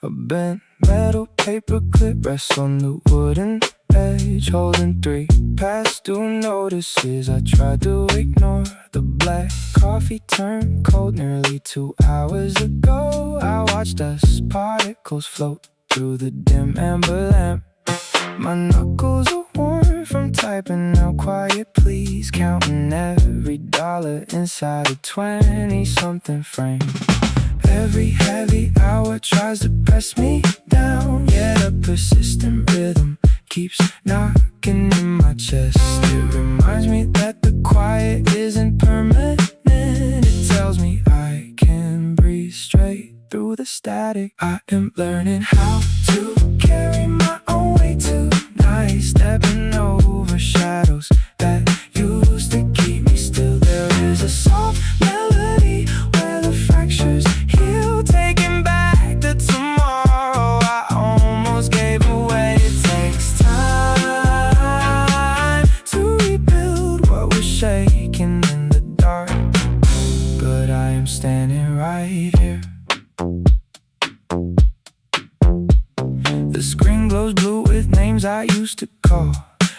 A bent metal paper clip rests on the wooden edge, holding 3 past due notices. I tried to ignore the black coffee turned cold nearly 2 hours ago. I watched dust particles float through the dim amber lamp. My knuckles are worn from typing out quiet please, counting every dollar inside a 20-something frame. Every heavy hour tries to press me down, yet a persistent rhythm keeps knocking in my chest. It reminds me that the quiet isn't permanent. It tells me I can breathe straight through the static. I am learning how to carry my own weight tonight, stepping over shadows that used to keep me still. There is a soft melody where the fractures heal, taking back the tomorrow I almost gave away. It takes time to rebuild what was shaken in the dark, but I am standing right here. The screen glows blue with names I used to call.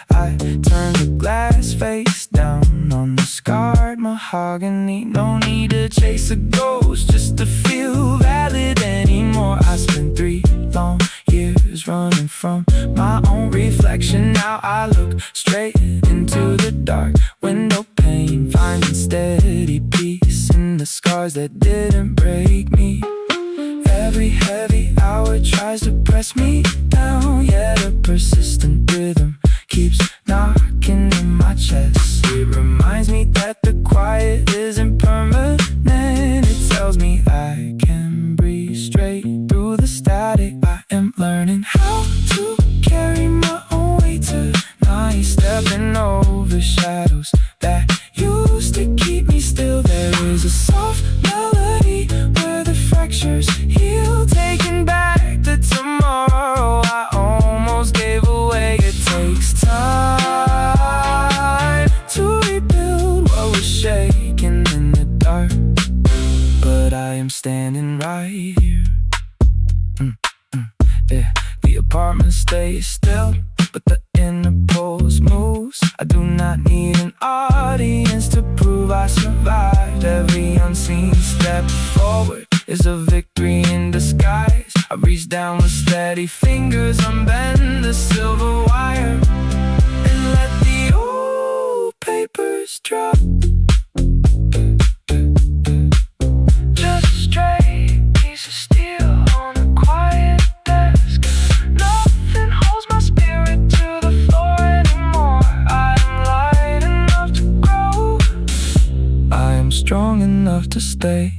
I turn the glass face down on the scarred mahogany. No need to chase a ghost just to feel valid anymore. I spent 3 long years running from my own reflection. Now I look straight into the dark window pane, finding steady peace in the scars that didn't break me. Every heavy hour tries to press me down, yet a persistent rhythm keeps knocking in my chest. It reminds me that the quiet isn't permanent. It tells me I can breathe straight through the static. I am learning how to carry my own weight tonight, stepping over shadows that used to keep me still. There is a soft melody where the fractures heal, taking back the tomorrow I almost gave away. It takes time to rebuild what was shaken in the dark, but I am standing right here. Yeah. The apartment stays still, but the inner pulse moves. I do not need an audience to prove I survived. Every unseen step forward is a victory in disguise. I reach down with steady fingers, unbend the silver wire, and let the old papers drop. Just a straight piece of steel on a quiet desk. Nothing holds my spirit to the floor anymore. I am light enough to grow. I am strong enough to stay.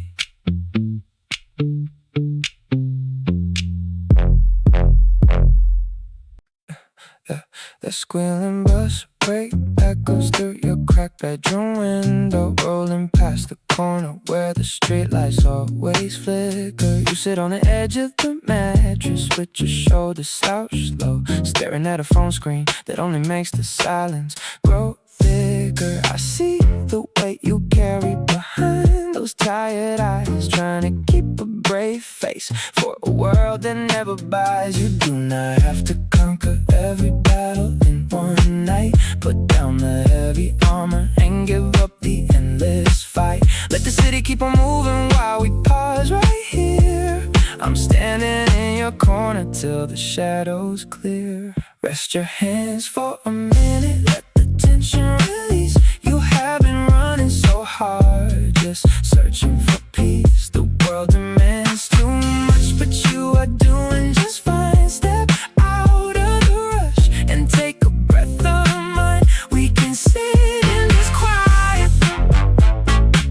The squealing bus brake echoes through your cracked bedroom window, rolling past the corner where the streetlights always flicker. You sit on the edge of the mattress with your shoulders slouched low, staring at a phone screen that only makes the silence grow thicker. I see the weight you carry behind those tired eyes, trying to keep a brave face for a world that never buys. You do not have to conquer every battle in one night. Put down the heavy armor and give up the endless fight. Let the city keep on moving while we pause right here. I'm standing in your corner till the shadows clear. Rest your hands for a minute, let the tension release. You have been running so hard, just searching for peace. The world demands too much, but you are doing just fine. Step out of the rush and take a breath of mine. We can sit in this quiet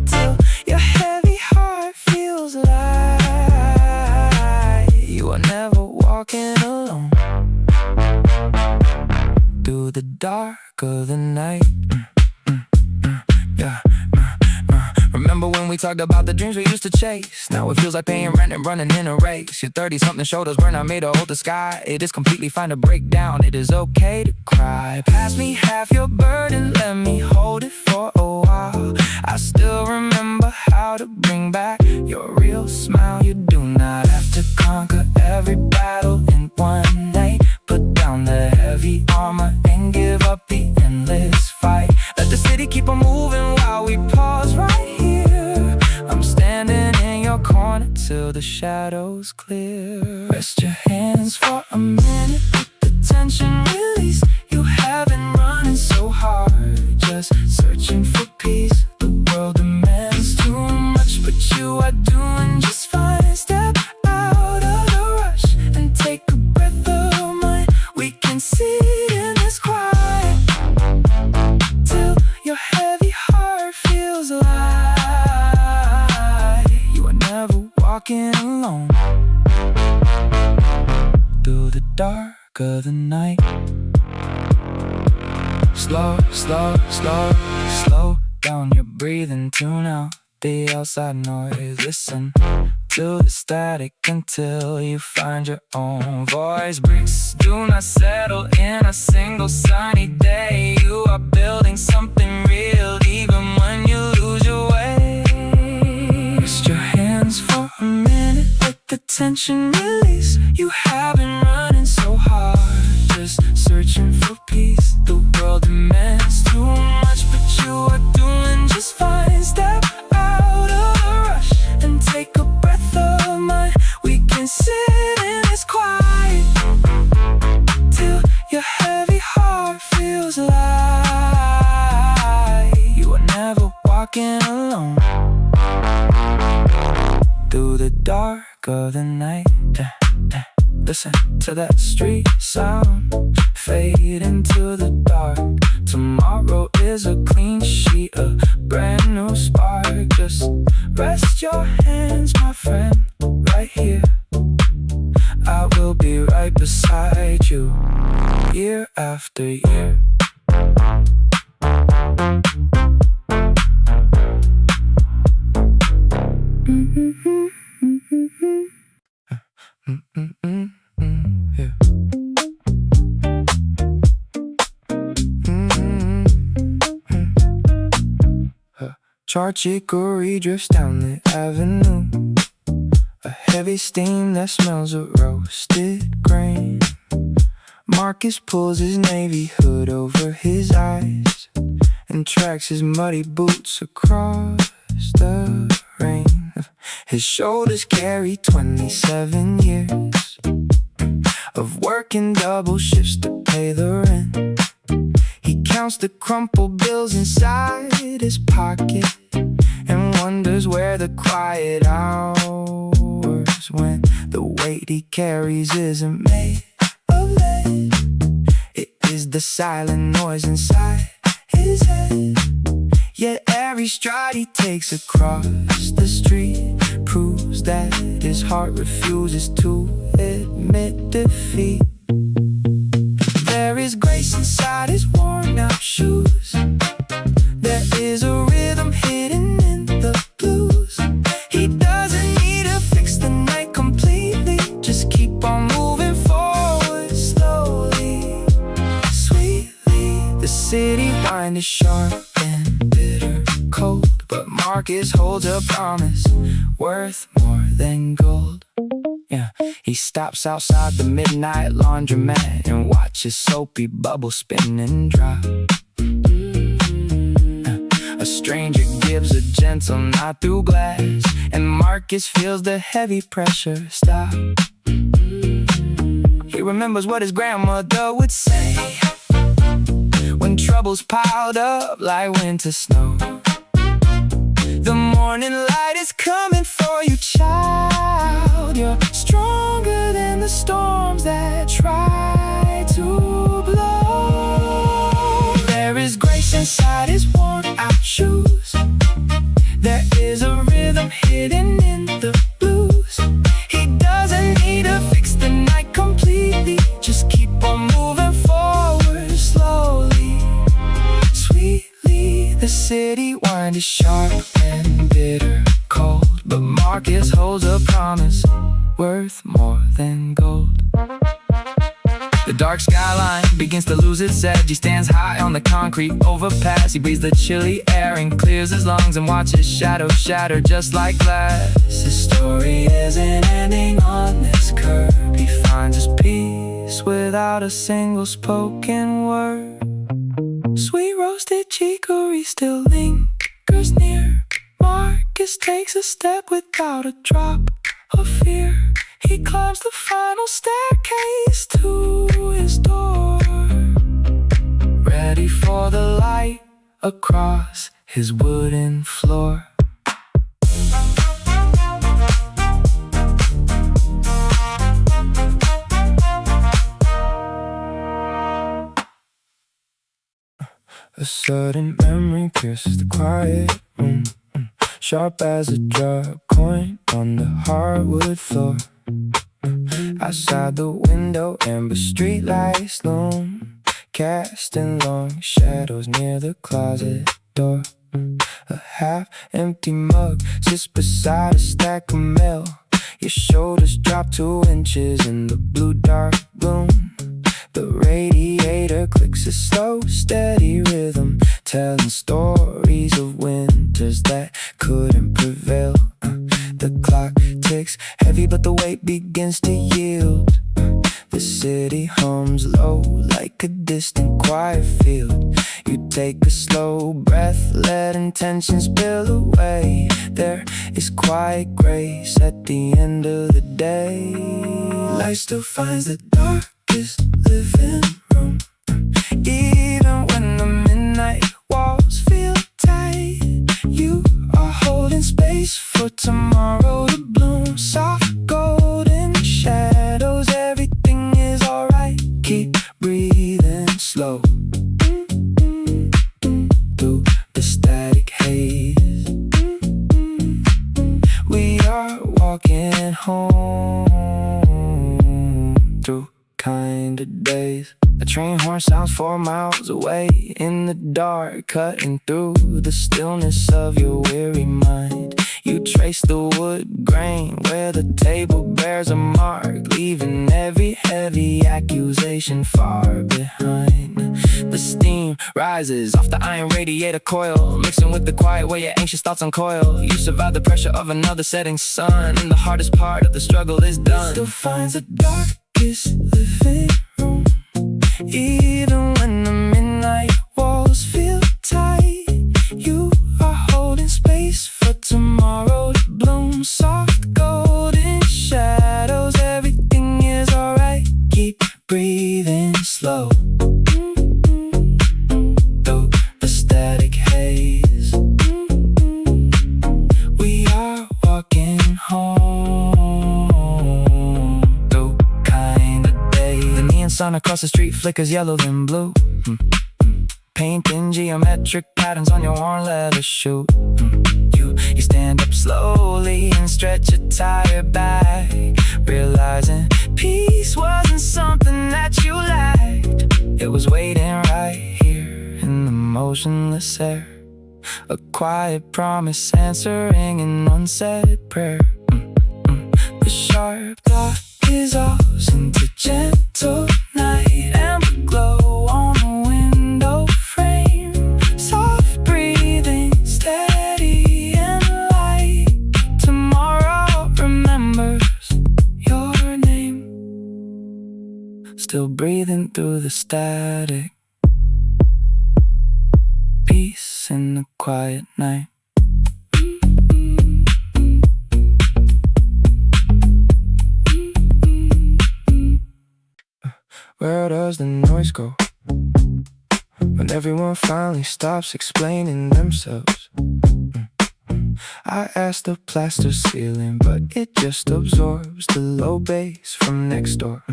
till your heavy heart feels light. You are never walking alone through the dark of the night. Yeah. Remember when we talked about the dreams we used to chase? Now it feels like paying rent and running in a race. Your 30-something shoulders were not made to hold the sky. It is completely fine to break down. It is okay to cry. Pass me half your burden, let me hold it for a while. I still remember how to bring back your real smile. You do not have to conquer every the shadows clear. Rest your hands for a minute, let the tension release. You have been running so hard, just searching for peace. The world demands too much, but you are doing just fine. Step out of the rush and take a breath of mine. We can sit in this quiet till your heavy heart feels light. You are never walking alone through the dark of the night. Slow, slow, slow, slow down your breathing. Tune out the outside noise. Listen to the static until you find your own voice. Bricks do not settle in a single sunny day. You are building something real even when you lose your way. Rest your hands for a minute, let the tension release. You have been running so hard, just searching for peace. The world demands too much, but you are doing just fine. Step out of the rush and take a breath of mine. We can sit in this quiet till your heavy heart feels light. You are never walking alone through the dark of the night. Listen to that street sound fade into the dark. Tomorrow is a clean sheet, a brand new spark. Just rest your hands, my friend, right here. I will be right beside you, year after year. Yeah. Charred chicory drifts down the avenue, a heavy steam that smells of roasted grain. Marcus pulls his navy hood over his eyes and tracks his muddy boots across the rain. His shoulders carry 27 years of working double shifts to pay the rent. He counts the crumpled bills inside his pocket and wonders where the quiet hours went. The weight he carries isn't made of lead. It is the silent noise inside his head. Yet every stride he takes across the street proves that his heart refuses to admit defeat. There is grace inside his worn out shoes. There is a rhythm hidden in the blues. He doesn't need to fix the night completely. Just keep on moving forward slowly, sweetly. The city wind is sharp and bitter cold, but Marcus holds a promise worth more than gold. Yeah, he stops outside the midnight laundromat and watches soapy bubbles spin and drop. A stranger gives a gentle nod through glass, and Marcus feels the heavy pressure stop. He remembers what his grandmother would say when troubles piled up like winter snow. The morning light is coming for you, child. You're stronger than the storms that try to blow. There is grace inside his worn out shoes. There is a rhythm hidden in the blues. He doesn't need to fix the night completely. Just keep on moving forward slowly, sweetly. The city wind is sharp and bitter cold, but Marcus holds a promise worth more than gold. The dark skyline begins to lose its edge. He stands high on the concrete overpass. He breathes the chilly air and clears his lungs and watches shadows shatter just like glass. His story isn't ending on this curb. He finds his peace without a single spoken word. Sweet roasted chicory still lingers near. Marcus takes a step without a drop of fear. He climbs the final staircase to his door, ready for the light across his wooden floor. A sudden memory pierces the quiet room, sharp as a drug coin on the hardwood floor. Outside the window, amber streetlights loom, casting long shadows near the closet door. A half-empty mug sits beside a stack of mail. Your shoulders drop 2 inches in the blue dark gloom. The radiator clicks a slow, steady rhythm, telling stories of winters that couldn't prevail. The clock ticks heavy, but the weight begins to yield. The city hums low like a distant quiet field. You take a slow breath, let intentions spill away. There is quiet grace at the end of the day. Light still finds the darkest living room, even when the midnight walls feel tight. You are holding space for tomorrow to bloom. Soft golden shadows, everything is alright. Keep breathing slow through the static haze. We are walking home through kinder days. A train horn sounds 4 miles away in the dark, cutting through the stillness of your weary mind. You trace the wood grain where the table bears a mark, leaving every heavy accusation far behind. The steam rises off the iron radiator coil, mixing with the quiet where your anxious thoughts uncoil. You survive the pressure of another setting sun, and the hardest part of the struggle is done. Still finds the darkest living room, even when the midnight walls feel tight. You are holding space for tomorrow to bloom. Soft golden shadows, everything is alright. Keep breathing slow through the static haze. We are walking home through kind of days. The neon sun across the street flickers yellow then blue, painting geometric patterns on your worn leather shoe. You stand up slowly and stretch your tired back, realizing peace wasn't something that you lacked. It was waiting right here in the motionless air, a quiet promise answering an unsaid prayer. The sharp dark dissolves into gentle night, and the glow on the window frame. Soft breathing, steady and light. Tomorrow remembers your name. Still breathing through the static. Peace in the quiet night. Where does the noise go when everyone finally stops explaining themselves? I asked the plaster ceiling, but it just absorbs the low bass from next door.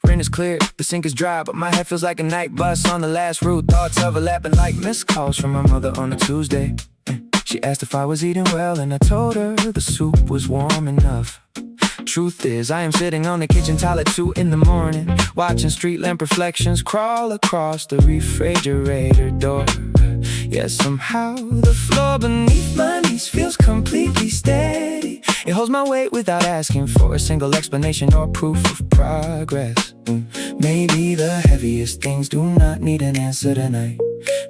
Rain is clear, the sink is dry, but my head feels like a night bus on the last route. Thoughts overlapping like missed calls from my mother on a Tuesday. She asked if I was eating well, and I told her the soup was warm enough. Truth is, I am sitting on the kitchen tile at 2 in the morning, watching street lamp reflections crawl across the refrigerator door. Yes, somehow the floor beneath my knees feels completely steady. It holds my weight without asking for a single explanation or proof of progress. Maybe the heaviest things do not need an answer tonight.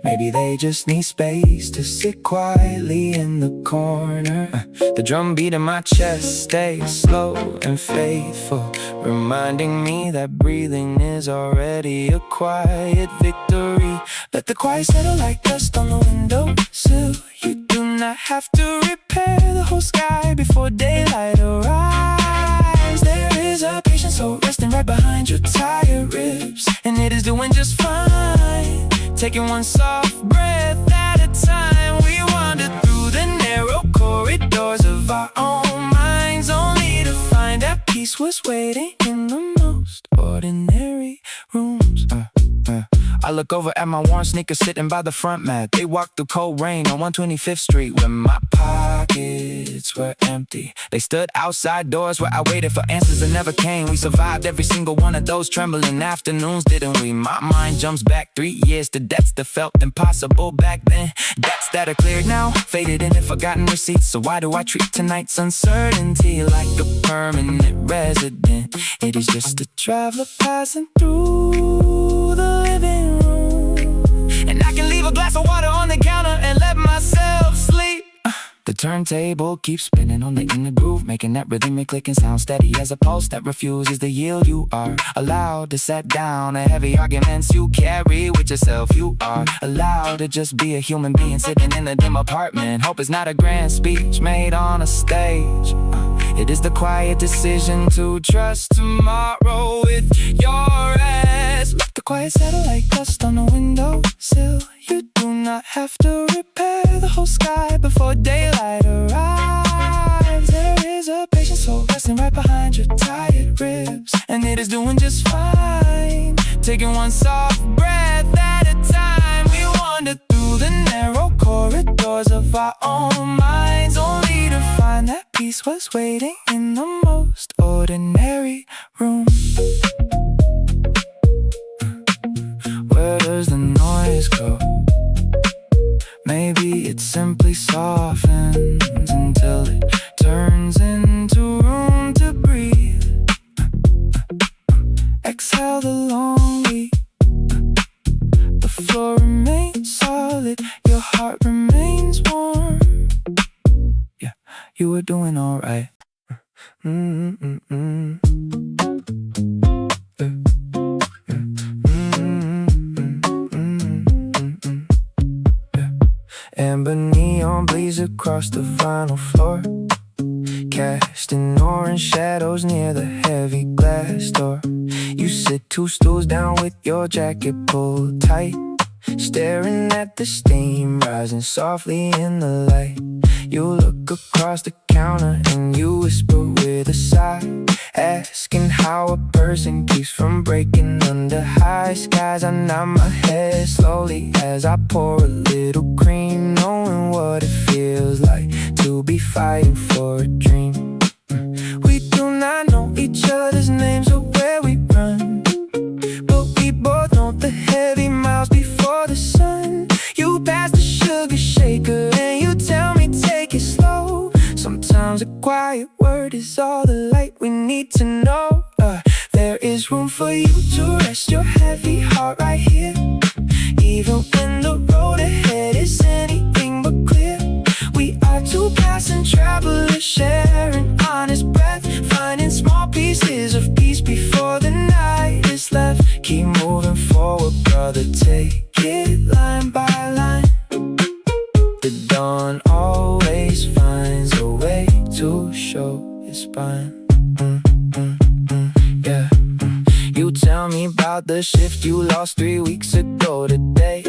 Maybe they just need space to sit quietly in the corner. The drum beat in my chest stays slow and faithful, reminding me that breathing is already a quiet victory. Let the quiet settle like dust on the windowsill. You do not have to repair the whole sky before daylight arrives. There is a patient soul resting right behind your tired ribs, and it is doing just fine, taking one soft breath at a time. We wander through the narrow corridors of our own minds, only to find that peace was waiting in the most ordinary rooms. I look over at my worn sneakers sitting by the front mat. They walk through cold rain on 125th Street when my pockets were empty. They stood outside doors where I waited for answers that never came. We survived every single one of those trembling afternoons, didn't we? My mind jumps back 3 years to debts that felt impossible back then. Debts that are cleared now, faded into forgotten receipts. So why do I treat tonight's uncertainty like a permanent resident? It is just a traveler passing through the living room, and I can leave a glass of water on the counter and let myself sleep. The turntable keeps spinning on the inner groove, making that rhythmic clicking sound steady as a pulse that refuses to yield. You are allowed to set down the heavy arguments you carry with yourself. You are allowed to just be a human being sitting in a dim apartment. Hope is not a grand speech made on a stage. It is the quiet decision to trust tomorrow with your ass. Let the quiet settle like dust on the windowsill. You do not have to repair the whole sky before daylight arrives. There is a patient soul resting right behind your tired ribs, and it is doing just fine, taking one soft breath at a time. We wander through the narrow corridors of our own minds, only to find that peace was waiting in the most ordinary room. Where does the noise go? Maybe it simply softens until it turns into room to breathe. Exhale the long week. The floor remains solid, your heart remains warm. Yeah, you were doing alright. Amber neon blaze across the vinyl floor, casting orange shadows near the heavy glass door. You sit 2 stools down with your jacket pulled tight, staring at the steam rising softly in the light. You look across the counter and you whisper with a sigh, asking how a person keeps from breaking under high skies. I nod my head slowly as I pour a little cream, knowing what it feels like to be fighting for a dream. We do not know each other's names or where we run, but we both know the heavy miles before the sun. You pass the sugar shaker and you tell me take it slow. Sometimes a quiet word is all the light we need to know. There is room for you to rest your heavy heart right here, even when the road ahead is anything but clear. We are 2 passing travelers sharing honest breath, finding small pieces of peace before the night is left. Keep moving forward, brother, take it line by line. The dawn always finds a way to show its spine. Yeah. You tell me about the shift you lost 3 weeks ago today,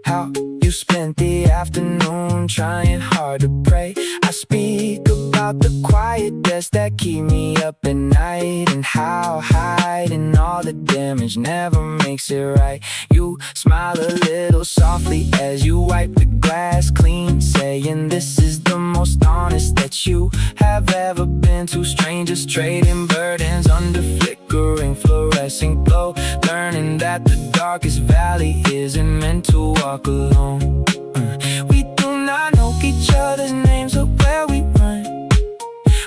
how you spent the afternoon trying hard to pray. I speak about the quiet deaths that keep me up at night, and how hiding all the damage never makes it right. You smile a little softly as you wipe the glass clean, saying this is the most honest that you have ever been. 2 strangers trading burdens under flickering fluorescent glow, learning that the darkest valley isn't meant to walk alone. We do not know each other's names or where we run,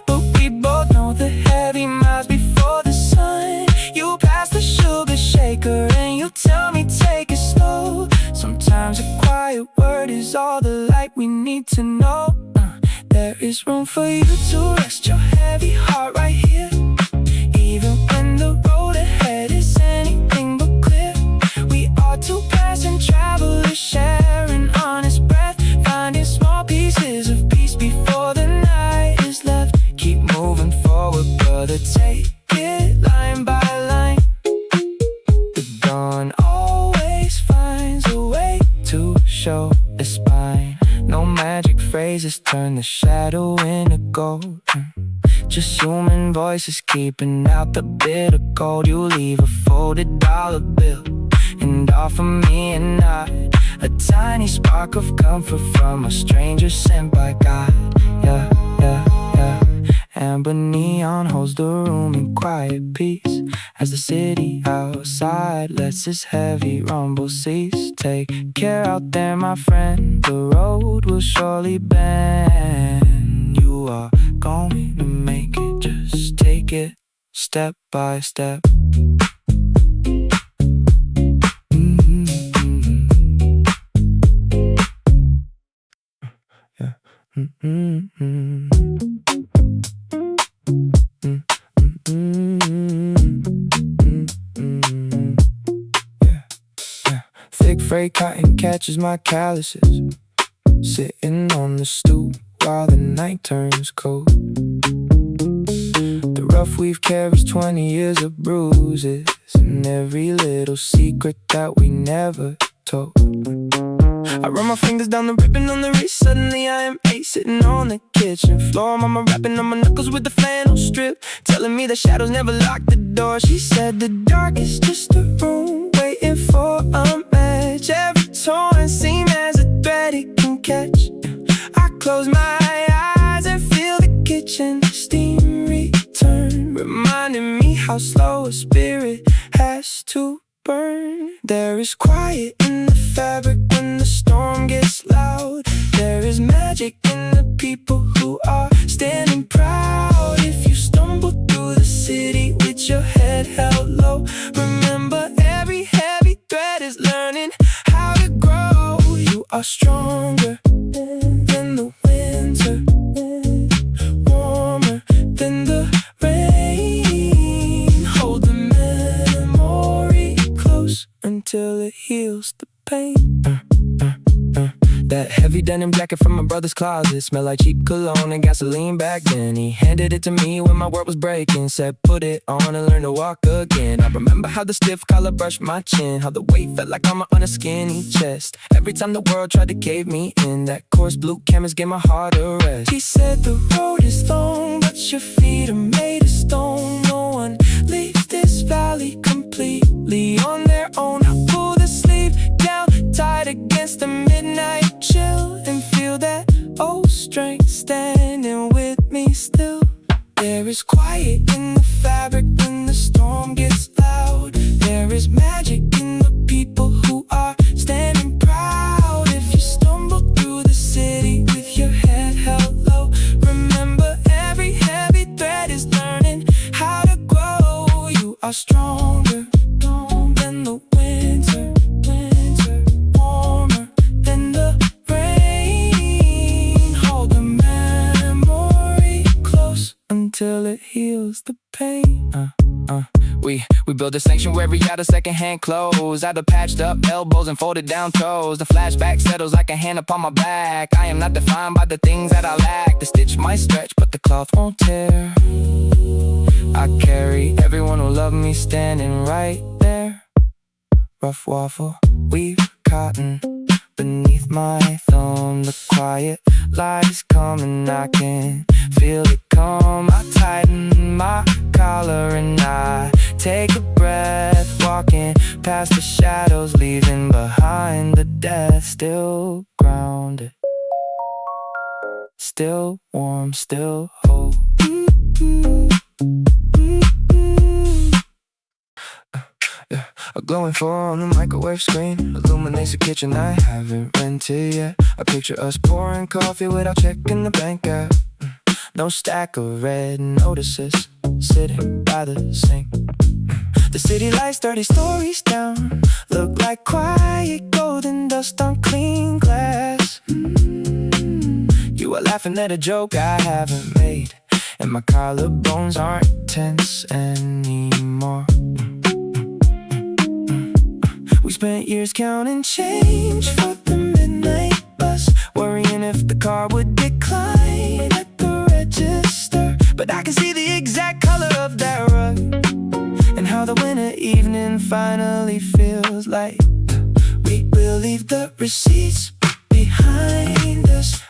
but we both know the heavy miles before the sun. You pass the sugar shaker and you tell me take it slow. Sometimes a quiet word is all the light we need to know. There is room for you to rest your heavy heart right here, even when the road ahead is anything but clear. We are 2 passing travelers sharing honest breath, finding small pieces of to take it line by line. The dawn always finds a way to show the spine. No magic phrases turn the shadow into gold. Just human voices keeping out the bitter cold. You leave a folded dollar bill and offer me a nod, a tiny spark of comfort from a stranger sent by God. Yeah, yeah, yeah. Amber neon holds the room in quiet peace as the city outside lets its heavy rumble cease. Take care out there, my friend, the road will surely bend. You are going to make it, just take it step by step. Yeah. Thick frayed cotton catches my calluses, sitting on the stoop while the night turns cold. The rough weave carries 20 years of bruises and every little secret that we never told. I run my fingers down the ribbon on the wrist. Suddenly I am 8, sitting on the kitchen floor. Mama rapping on my knuckles with the flannel strip, telling me the shadows never lock the door. She said the dark is just a room waiting for a match. Every torn seam has a thread it can catch. I close my eyes and feel the kitchen steam return, reminding me how slow a spirit has to burn. There is quiet in the fabric when the storm gets loud. There is magic in the people who are standing proud. If you stumble through the city with your head held low, remember every heavy thread is learning how to grow. You are stronger than the winter, warmer than the rain. Hold the memory close until it heals the pain. That heavy denim jacket from my brother's closet smelled like cheap cologne and gasoline back then. He handed it to me when my world was breaking, said put it on and learn to walk again. I remember how the stiff collar brushed my chin, how the weight felt like armor on a skinny chest. Every time the world tried to cave me in, that coarse blue canvas gave my heart a rest. He said the road is long, but your feet are made of stone. No one leaves this valley completely on their own. I pull the sleeve down tight against the midnight chill and feel that old strength standing with me still. There is quiet in the fabric when the storm gets loud. There is magic in the people who are standing proud. If you stumble through the city with your head held low, remember every heavy thread is learning how to grow. You are stronger than the winter, warmer than the rain. Hold the memory close until it heals the pain. We built a sanctuary out of secondhand clothes, out of patched up elbows and folded down toes. The flashback settles like a hand upon my back. I am not defined by the things that I lack. The stitch might stretch, but the cloth won't tear. I carry everyone who loved me standing right there. Rough waffle, weave cotton beneath my thumb. The quiet light is coming, I can feel it come. I tighten my collar and I take a breath, walking past the shadows, leaving behind the death. Still grounded, still warm, still whole. A glowing four on the microwave screen illuminates the kitchen I haven't rented yet. I picture us pouring coffee without checking the bank app. No stack of red notices sitting by the sink. The city lights 30 stories down look like quiet golden dust on clean glass. You are laughing at a joke I haven't made, and my collarbones aren't tense anymore. We spent years counting change for the midnight bus, worrying if the car would decline at the register. But I can see the exact color of finally feels like we will leave the receipts behind us.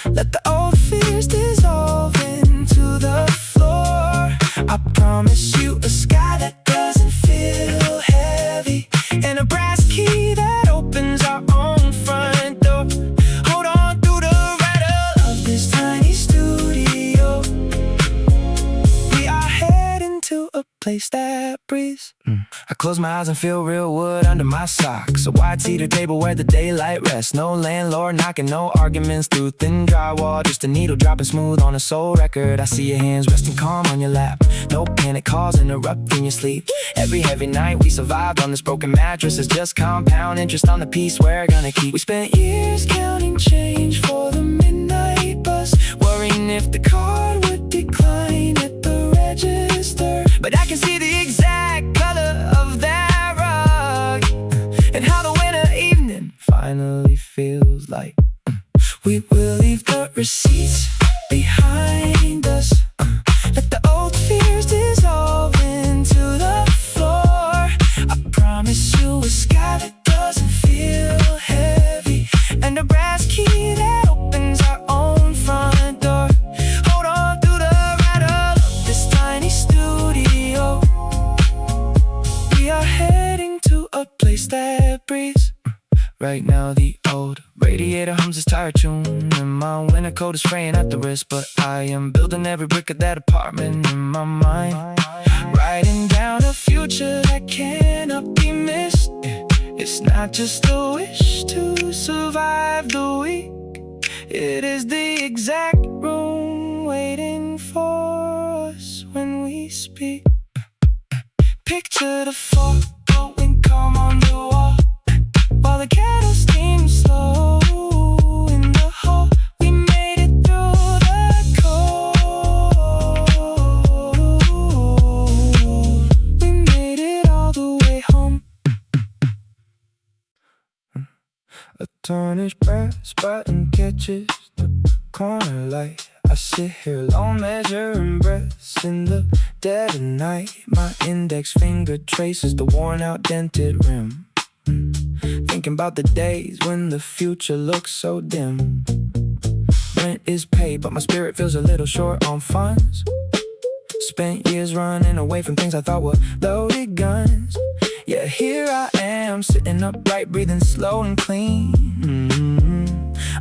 Let the old fears dissolve into the floor. I promise you a sky that doesn't feel heavy, and a brass key that opens our own front door. Hold on through the rattle of this tiny studio. We are heading to a place that breathes. I close my eyes and feel real wood under my socks. A wide seated table where the daylight rests. No landlord knocking, no arguments through thin drywall. Just a needle dropping smooth on a soul record. I see your hands resting calm on your lap. No panic calls interrupting your sleep. Every heavy night we survived on this broken mattress is just compound interest on the peace we're gonna keep. We spent years counting change for the midnight bus, worrying if the card would decline at the register. But I can see the exact color of that rug, and how the winter evening finally feels like we will leave the receipts behind us. Let the old fears dissolve into the floor. I promise you a sky that doesn't feel heavy, and a brass key that opens our own front door. Hold on through the rattle of this tiny studio. We are heading to a place that breathes. Right now the old radiator hums its tired tune, and my winter coat is fraying at the wrist. But I am building every brick of that apartment in my mind, writing down a future that cannot be missed. It's not just a wish to survive the week, it is the exact room waiting for us when we speak. Picture the fog going calm on the wall, while the kettle steams slow in the hall. We made it through the cold. We made it all the way home. A tarnished brass button catches the corner light. I sit here long measuring breaths in the dead of night. My index finger traces the worn out dented rim, thinking about the days when the future looks so dim. Rent is paid, but my spirit feels a little short on funds. Spent years running away from things I thought were loaded guns. Yeah, here I am, sitting upright, breathing slow and clean.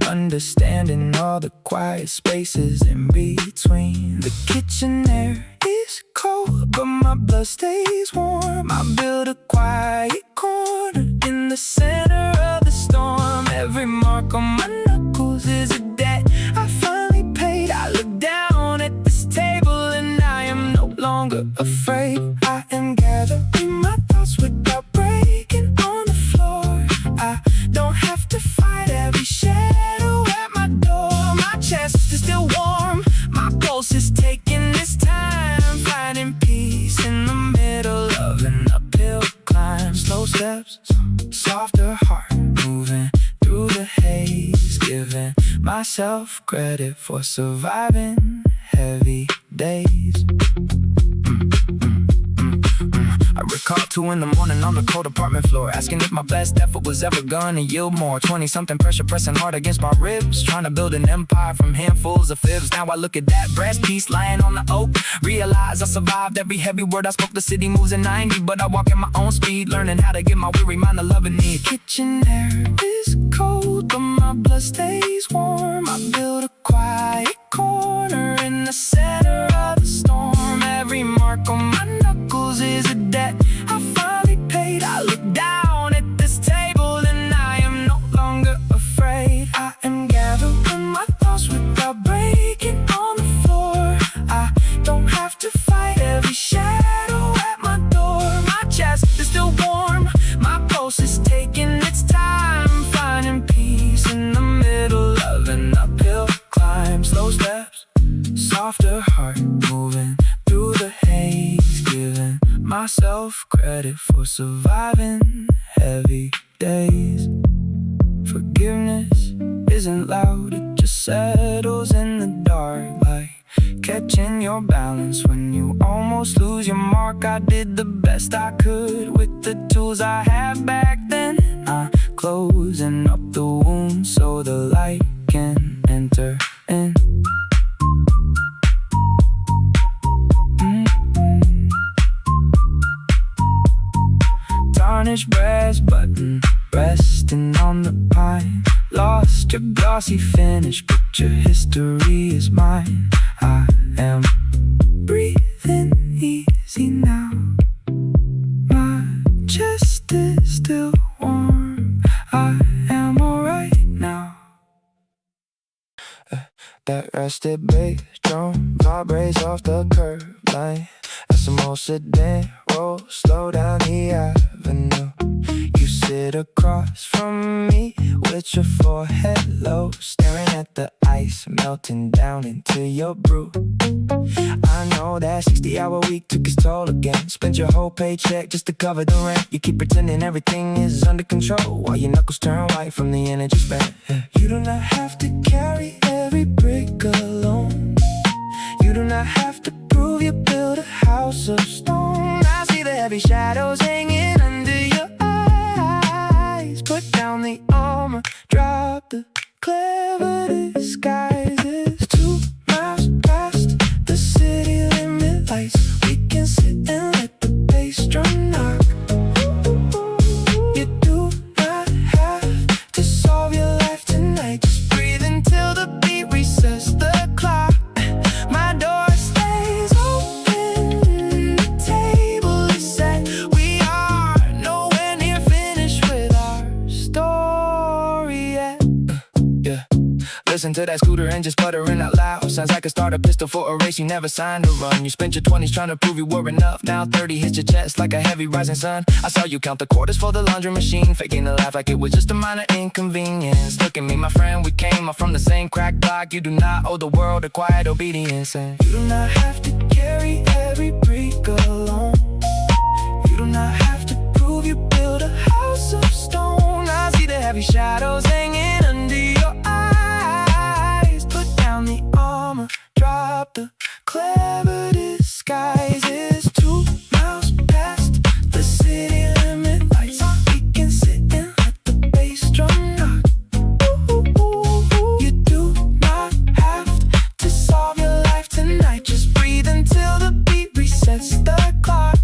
Understanding all the quiet spaces in between. The kitchen air is cold, but my blood stays warm. I build a quiet corner in the center of the storm. Every mark on my knuckles is a debt I finally paid. I look down at this table and I am no longer afraid. I am gathering my thoughts without breaking on the floor. I don't have to fight every shadow at my door. My chest is still warm, my pulse is taking its time, finding peace in the middle of an uphill climb. Slow steps, softer heart, moving through the haze, giving myself credit for surviving heavy days. I recall 2 in the morning on the cold apartment floor, asking if my best effort was ever gonna yield more. 20-something pressure pressing hard against my ribs, trying to build an empire from handfuls of fibs. Now I look at that brass piece lying on the oak, realize I survived every heavy word I spoke. The city moves at 90, but I walk at my own speed, learning how to give my weary mind a loving need. Kitchen air is cold, but my blood stays warm. I build a quiet corner in the center of the storm. Every mark on my knuckles is a debt I finally paid. I look down at this table and I am no longer afraid. I am gathering my thoughts without breaking on the floor. I don't have to fight every shadow at my door. My chest is still warm, my pulse is taking its time, finding peace in the middle of an uphill climb. Slow steps, softer heart, moving through the haze, giving myself credit for surviving heavy days. Forgiveness isn't loud, it just settles in the dark like Catching your balance when you almost lose your mark. I did the best I could with the tools I had back then. I'm closing up the wound so the light can enter in. Tarnished brass button resting on the pine. Lost your glossy finish, but your history is mine. I am breathing easy now. My chest is still warm. I am alright now. That rusted bass drum vibrates off the curb line. As some old sedan rolls slow down the avenue. You sit across from me with your forehead low, staring at the ice melting down into your brew. I know that 60-hour week took its toll again. Spent your whole paycheck just to cover the rent. You keep pretending everything is under control while your knuckles turn white from the energy spent. You do not have to carry every brick alone. You do not have to prove you built a house of stone. I see the heavy shadows hanging under your eyes. Put down the armor, drop the clever disguises. 2 miles past the city limit lights, we can sit and let the bass drum knock. You do not have to solve your life tonight. Just breathe until the beat resets the clock. My door stays open, the table is set. We are nowhere near finished with our story yet. Yeah. Listen to that scooter engine sputtering out loud. Sounds like a start a pistol for a race you never signed to run. You spent your 20s trying to prove you were enough. Now 30 hits your chest like a heavy rising sun. I saw you count the quarters for the laundry machine, faking a laugh like it was just a minor inconvenience. Look at me, my friend, we came up from the same crack block. You do not owe the world a quiet obedience, and you do not have to carry every brick alone. You do not have to prove you built a house of stone. I see the heavy shadows hanging under your eyes. Put down the armor, drop the clever disguises. 2 miles past the city limit lights, we can sit and let the bass drum knock. You do not have to solve your life tonight. Just breathe until the beat resets the clock.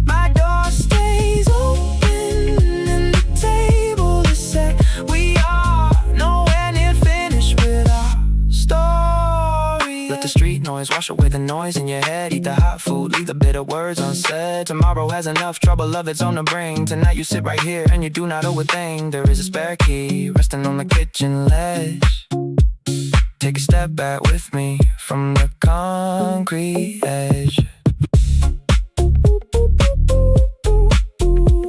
My door stays open and the table is set. We are nowhere near finished with our story. Let the street noise wash away the noise in your head. Eat the hot food, leave the bitter words unsaid. Tomorrow has enough trouble of its own to bring. Tonight you sit right here and you do not owe a thing. There is a spare key resting on the kitchen ledge. Take a step back with me from the concrete edge.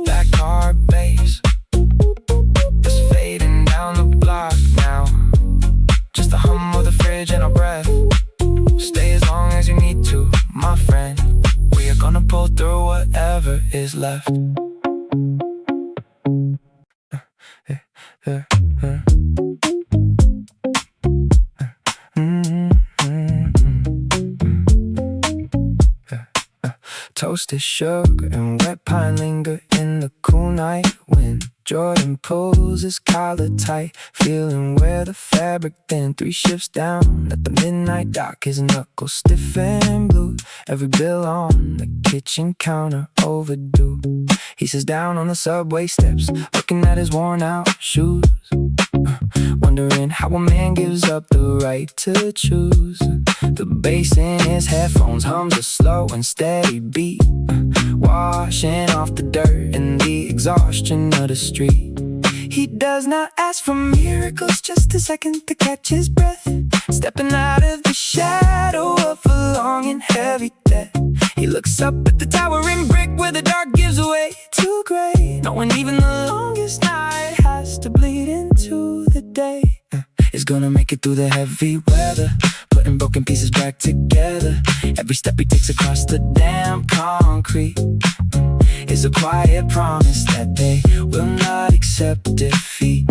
That car bass is fading down the block now. Just the hum of the fridge and our breath. Stay as long as you need to, my friend. We are gonna pull through whatever is left. Toasted sugar and wet pine linger in the cool night wind. Jordan pulls his collar tight, feeling where the fabric thin. 3 shifts down at the midnight dock, his knuckles stiff and blue. Every bill on the kitchen counter overdue. He sits down on the subway steps, looking at his worn out shoes, wondering how a man gives up the right to choose. The bass in his headphones hums a slow and steady beat, washing off the dirt and the exhaustion of the street. He does not ask for miracles, just a second to catch his breath. Stepping out of the shadow of a long and heavy debt. He looks up at the towering brick where the dark gives way to gray, knowing even the longest night has to bleed into the day. Is gonna make it through the heavy weather, putting broken pieces back together. Every step he takes across the damn concrete is a quiet promise that they will not accept defeat.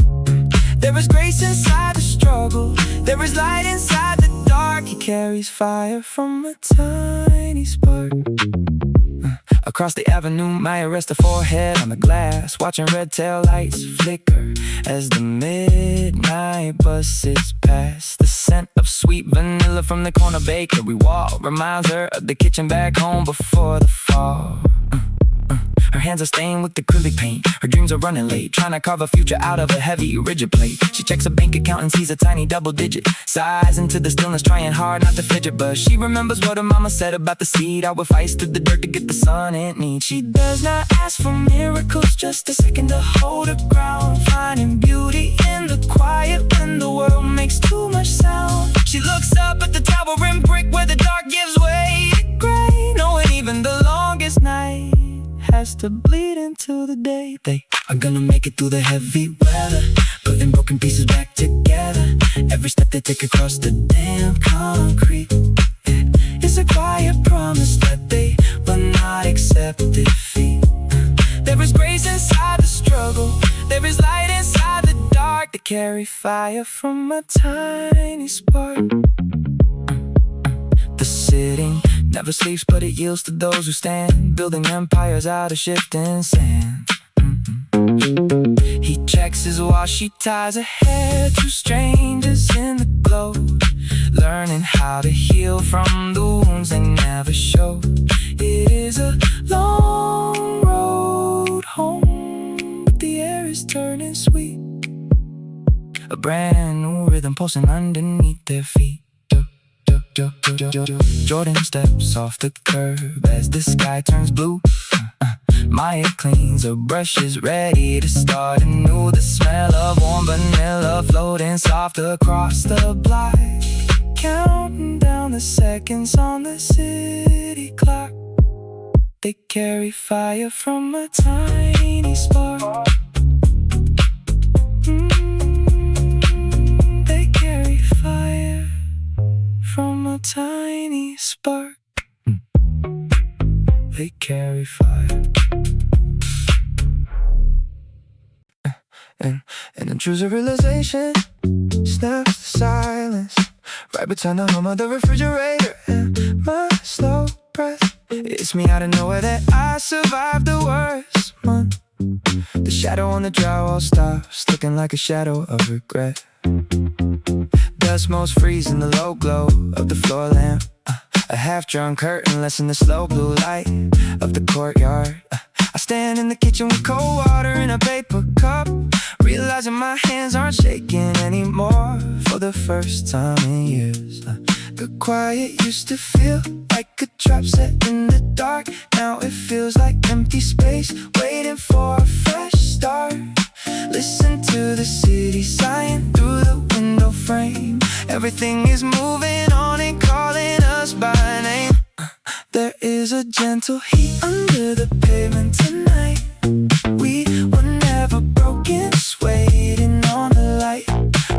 There is grace inside the struggle, there is light inside the dark. He carries fire from a tiny spark. Across the avenue, Maya rests her forehead on the glass, watching red tail lights flicker as the midnight buses pass. The scent of sweet vanilla from the corner bakery wall reminds her of the kitchen back home before the fall. Her hands are stained with acrylic paint. Her dreams are running late, trying to carve a future out of a heavy, rigid plate. She checks her bank account and sees a tiny double digit. Sighs into the stillness, trying hard not to fidget. But she remembers what her mama said about the seed. How it fights through the dirt to get the sun it needs. She does not ask for miracles, just a second to hold her ground. Finding beauty in the quiet when the world makes too much sound. She looks up at the towering brick where the dark gives way to gray, knowing even the longest night has to bleed into the day. They are gonna make it through the heavy weather, putting broken pieces back together. Every step they take across the damn concrete, it's a quiet promise that they will not accept defeat. There is grace inside the struggle, there is light inside the dark. They carry fire from a tiny spark. The sitting never sleeps, but it yields to those who stand, building empires out of shifting sand. He checks his watch, she ties her hair to strangers in the glow, learning how to heal from the wounds they never show. It is a long road home, but the air is turning sweet. A brand new rhythm pulsing underneath their feet. Jordan steps off the curb as the sky turns blue. Maya cleans her brushes, ready to start anew. The smell of warm vanilla floating soft across the block, counting down the seconds on the city clock. They carry fire from a tiny spark. They carry fire from a tiny spark. They carry fire. And intrusive realization snaps the silence right between the hum of the refrigerator and my slow breath. It's me out of nowhere that I survived the worst month. The shadow on the drywall stops, looking like a shadow of regret. Dust most freeze in the low glow of the floor lamp. A half-drawn curtain lessen the slow blue light of the courtyard. I stand in the kitchen with cold water in a paper cup, realizing my hands aren't shaking anymore for the first time in years. The quiet used to feel like a trap set in the dark. Now it feels like empty space, waiting for a fresh start. Listen to the city sighing through the window frame. Everything is moving on and calling us by name. There is a gentle heat under the pavement tonight. We were never broken, just waiting on the light.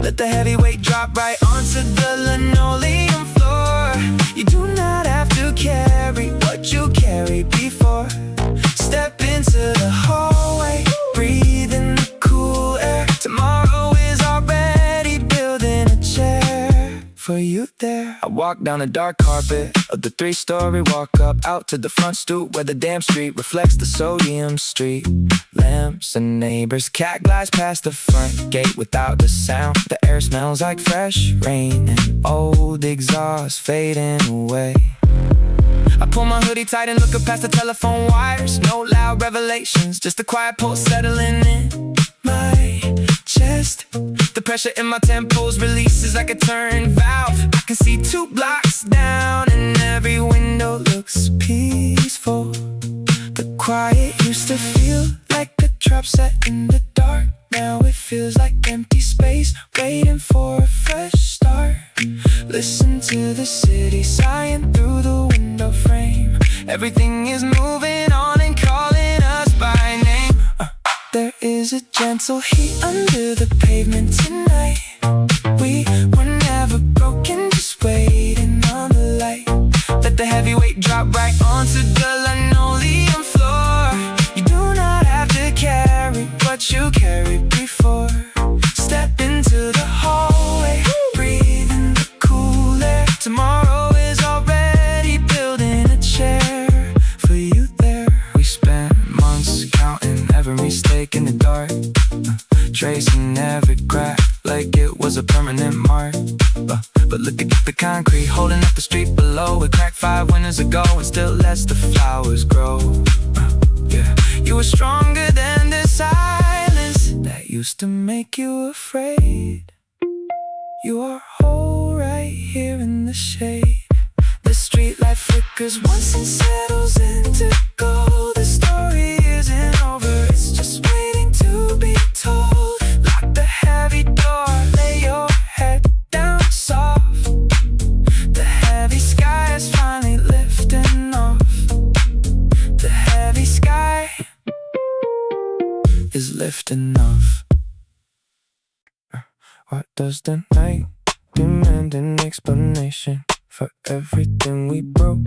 Let the heavy weight drop right onto the linoleum floor. You do not have to carry what you carried before. Step into the hallway, breathe in the cool air. Tomorrow is already building a chair for you there. I walk down the dark carpet of the 3-story walk up, out to the front stoop where the damn street reflects the sodium street lamps. And neighbors' cat glides past the front gate without the sound. The air smells like fresh rain and old exhaust fading away. I pull my hoodie tight and look up past the telephone wires. No loud revelations, just the quiet pulse settling in my chest. The pressure in my temples releases like a turned valve. I can see 2 blocks down and every window looks peaceful. The quiet used to feel like a trap set in the dark. Now it feels like empty space, waiting for a fresh start. Listen to the city sighing through the window frame. Everything is moving on and calling us by name. There is a gentle heat under the pavement tonight. We were never broken, just waiting on the light. Let the heavy weight drop right onto the linoleum floor. You do not have to carry what you carried before. Step into the hallway, breathe in the cool air. Tomorrow 5 winters ago and still lets the flowers grow. Yeah, you were stronger than the silence that used to make you afraid. You are whole right here in the shade. The streetlight flickers once it settles into gold. The story isn't over, it's just waiting to be told. Lock the heavy door, lay your head down soft. The heavy sky is finally lifting off. The heavy sky is lifting off. What does the night demand an explanation for everything we broke?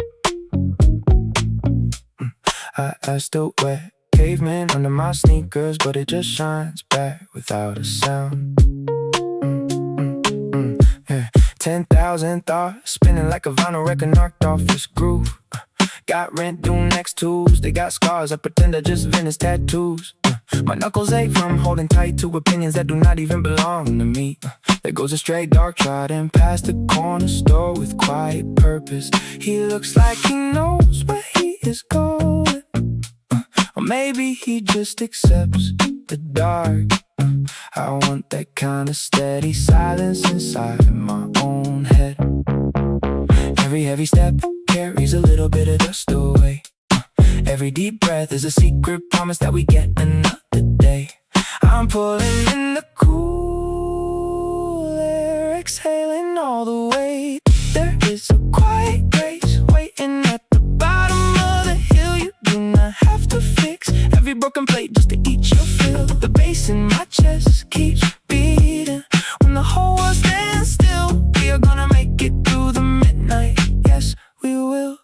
I asked the wet pavement under my sneakers, but it just shines back without a sound. Yeah. 10,000 thoughts spinning like a vinyl record knocked off its groove. Got rent due next Tuesday, got scars I pretend are just Venice tattoos. My knuckles ache from holding tight to opinions that do not even belong to me. There goes a stray dark trotting past the corner store with quiet purpose. He looks like he knows where he is going, or maybe he just accepts the dark. I want that kind of steady silence inside my own head. Every heavy step carries a little bit of dust away. Every deep breath is a secret promise that we get another day. I'm pulling in the cool air, exhaling all the weight. There is a quiet grace waiting at the bottom of the hill. You do not have to fix every broken plate just to eat your fill. The bass in my chest keeps beating. When the whole world stands still, we are gonna make it through the midnight. Yes, we will.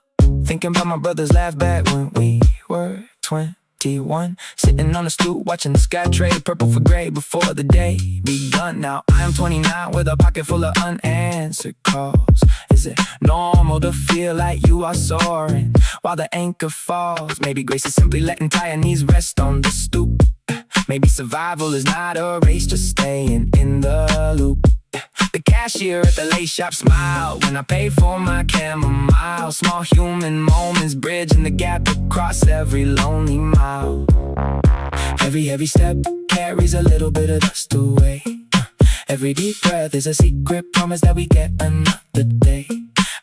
Thinking about my brothers laugh back when we were 21, sitting on the stoop watching the sky trade purple for gray before the day begun. Now I am 29 with a pocket full of unanswered calls. Is it normal to feel like you are soaring while the anchor falls? Maybe grace is simply letting tired knees rest on the stoop. Maybe survival is not a race, just staying in the loop. The cashier at the late shop smiled when I paid for my chamomile. Small human moments bridging the gap across every lonely mile. Every heavy step carries a little bit of dust away. Every deep breath is a secret promise that we get another day.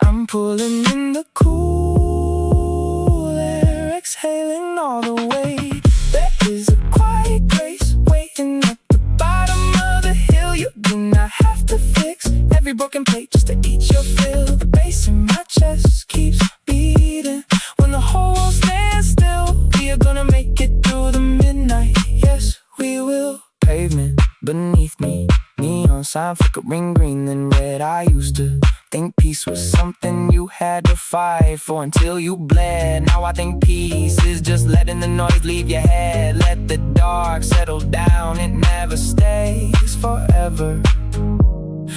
I'm pulling in the cool air, exhaling all the weight. There is a quiet grace waiting at the bottom of the hill. You do not have to fix every broken plate just to eat your fill. The bass in my chest keeps beating. When the whole world stands still, we are gonna make it through the midnight. Yes, we will. Pavement beneath me, neon sign flickering green then red. I used to think peace was something you had to fight for until you bled. Now I think peace is just letting the noise leave your head. Let the dark settle down, it never stays forever.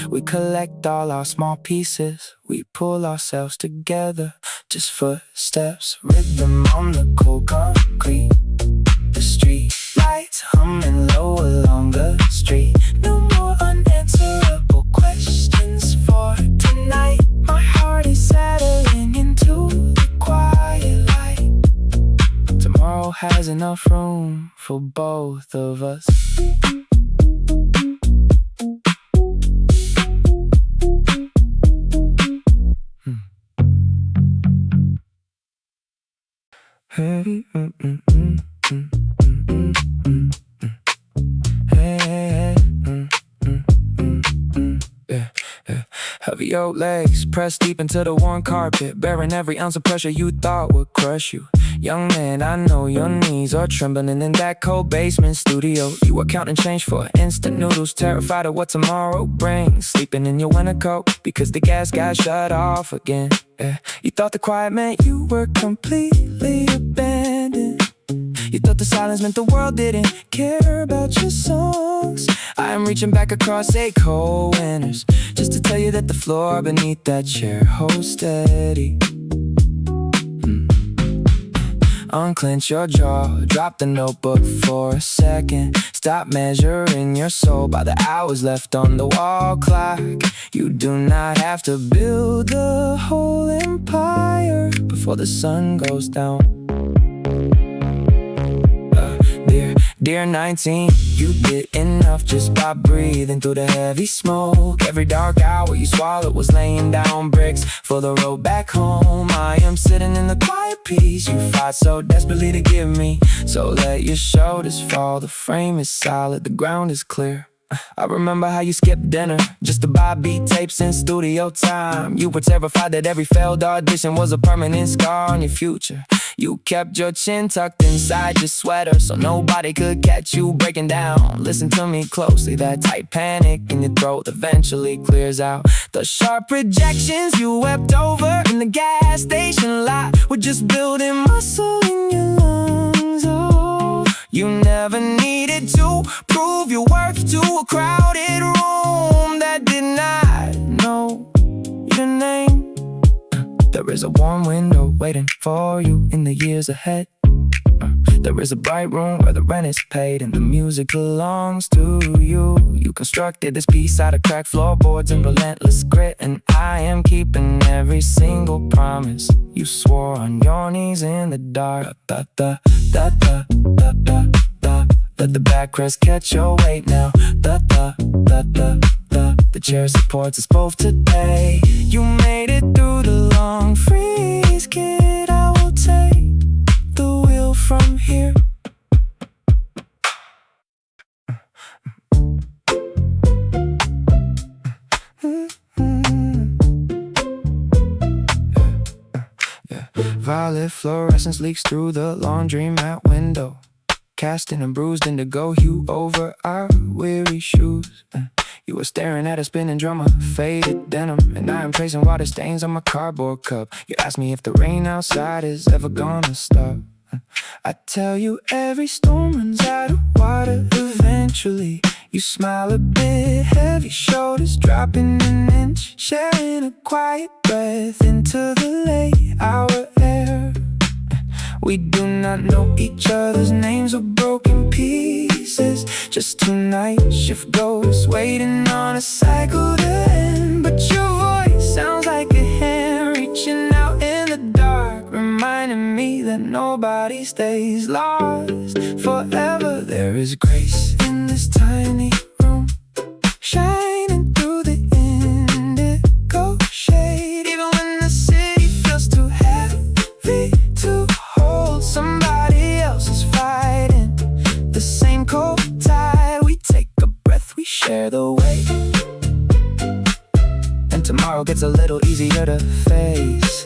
We collect all our small pieces, we pull ourselves together. Just footsteps, rhythm on the cold concrete. The street lights humming low along the street. No more unanswerable questions for tonight. My heart is settling into the quiet light. Tomorrow has enough room for both of us. Hey, heavy old legs pressed deep into the worn carpet, bearing every ounce of pressure you thought would crush you. Young man, I know your knees are trembling in that cold basement studio. You were counting change for instant noodles, terrified of what tomorrow brings. Sleeping in your winter coat because the gas got shut off again. Yeah. You thought the quiet meant you were completely abandoned. You thought the silence meant the world didn't care about your songs. I am reaching back across 8 cold winters just to tell you that the floor beneath that chair holds steady. Unclench your jaw, drop the notebook for a second. Stop measuring your soul by the hours left on the wall clock. You do not have to build the whole empire before the sun goes down. Dear 19, you did enough just by breathing through the heavy smoke. Every dark hour you swallowed was laying down bricks for the road back home. I am sitting in the quiet peace you fought so desperately to give me. So let your shoulders fall, the frame is solid, the ground is clear. I remember how you skipped dinner just to buy beat tapes in studio time. You were terrified that every failed audition was a permanent scar on your future. You kept your chin tucked inside your sweater so nobody could catch you breaking down. Listen to me closely, that tight panic in your throat eventually clears out. The sharp rejections you wept over in the gas station lot were just building muscle in your lungs. Oh, you never needed to prove your worth to a crowded room that did not know your name. There is a warm window waiting for you in the years ahead. There is a bright room where the rent is paid and the music belongs to you. You constructed this piece out of cracked floorboards and relentless grit, and I am keeping every single promise you swore on your knees in the dark. Let the backrest catch your weight now. The chair supports us both today. You made it through the long freeze, kid. I will take the wheel from here. Violet fluorescence leaks through the laundromat window, casting a bruised indigo hue over our weary shoes. You were staring at a spinning drum of faded denim, and I am tracing water stains on my cardboard cup. You asked me if the rain outside is ever gonna stop. I tell you every storm runs out of water eventually. You smile a bit heavy, shoulders dropping an inch, sharing a quiet breath into the late hour air. We do not know each other's names or broken pieces, just two night shift ghosts waiting on a cycle to end. But your voice sounds like a hand reaching out in the dark, reminding me that nobody stays lost forever. There is grace in this tiny room, shining through the indigo shade, even when the city feels too heavy to hold. Somebody else is fighting the same cold tide. We take a breath, we share the weight, and tomorrow gets a little easier to face.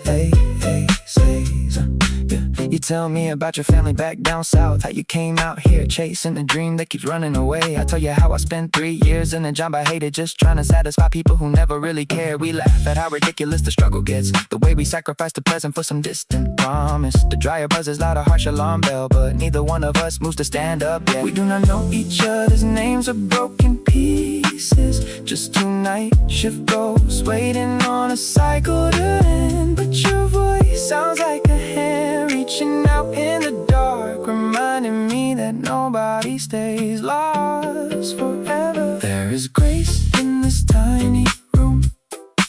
You tell me about your family back down south, how you came out here chasing a dream that keeps running away. I tell you how I spent 3 years in a job I hated, just trying to satisfy people who never really care. We laugh at how ridiculous the struggle gets, the way we sacrifice the present for some distant promise. The dryer buzzes loud a harsh alarm bell, but neither one of us moves to stand up yet. We do not know each other's names or broken pieces, just two night shift ghosts waiting on a cycle to end. But your voice sounds like a hand reaching out in the dark, reminding me that nobody stays lost forever. There is grace in this tiny room,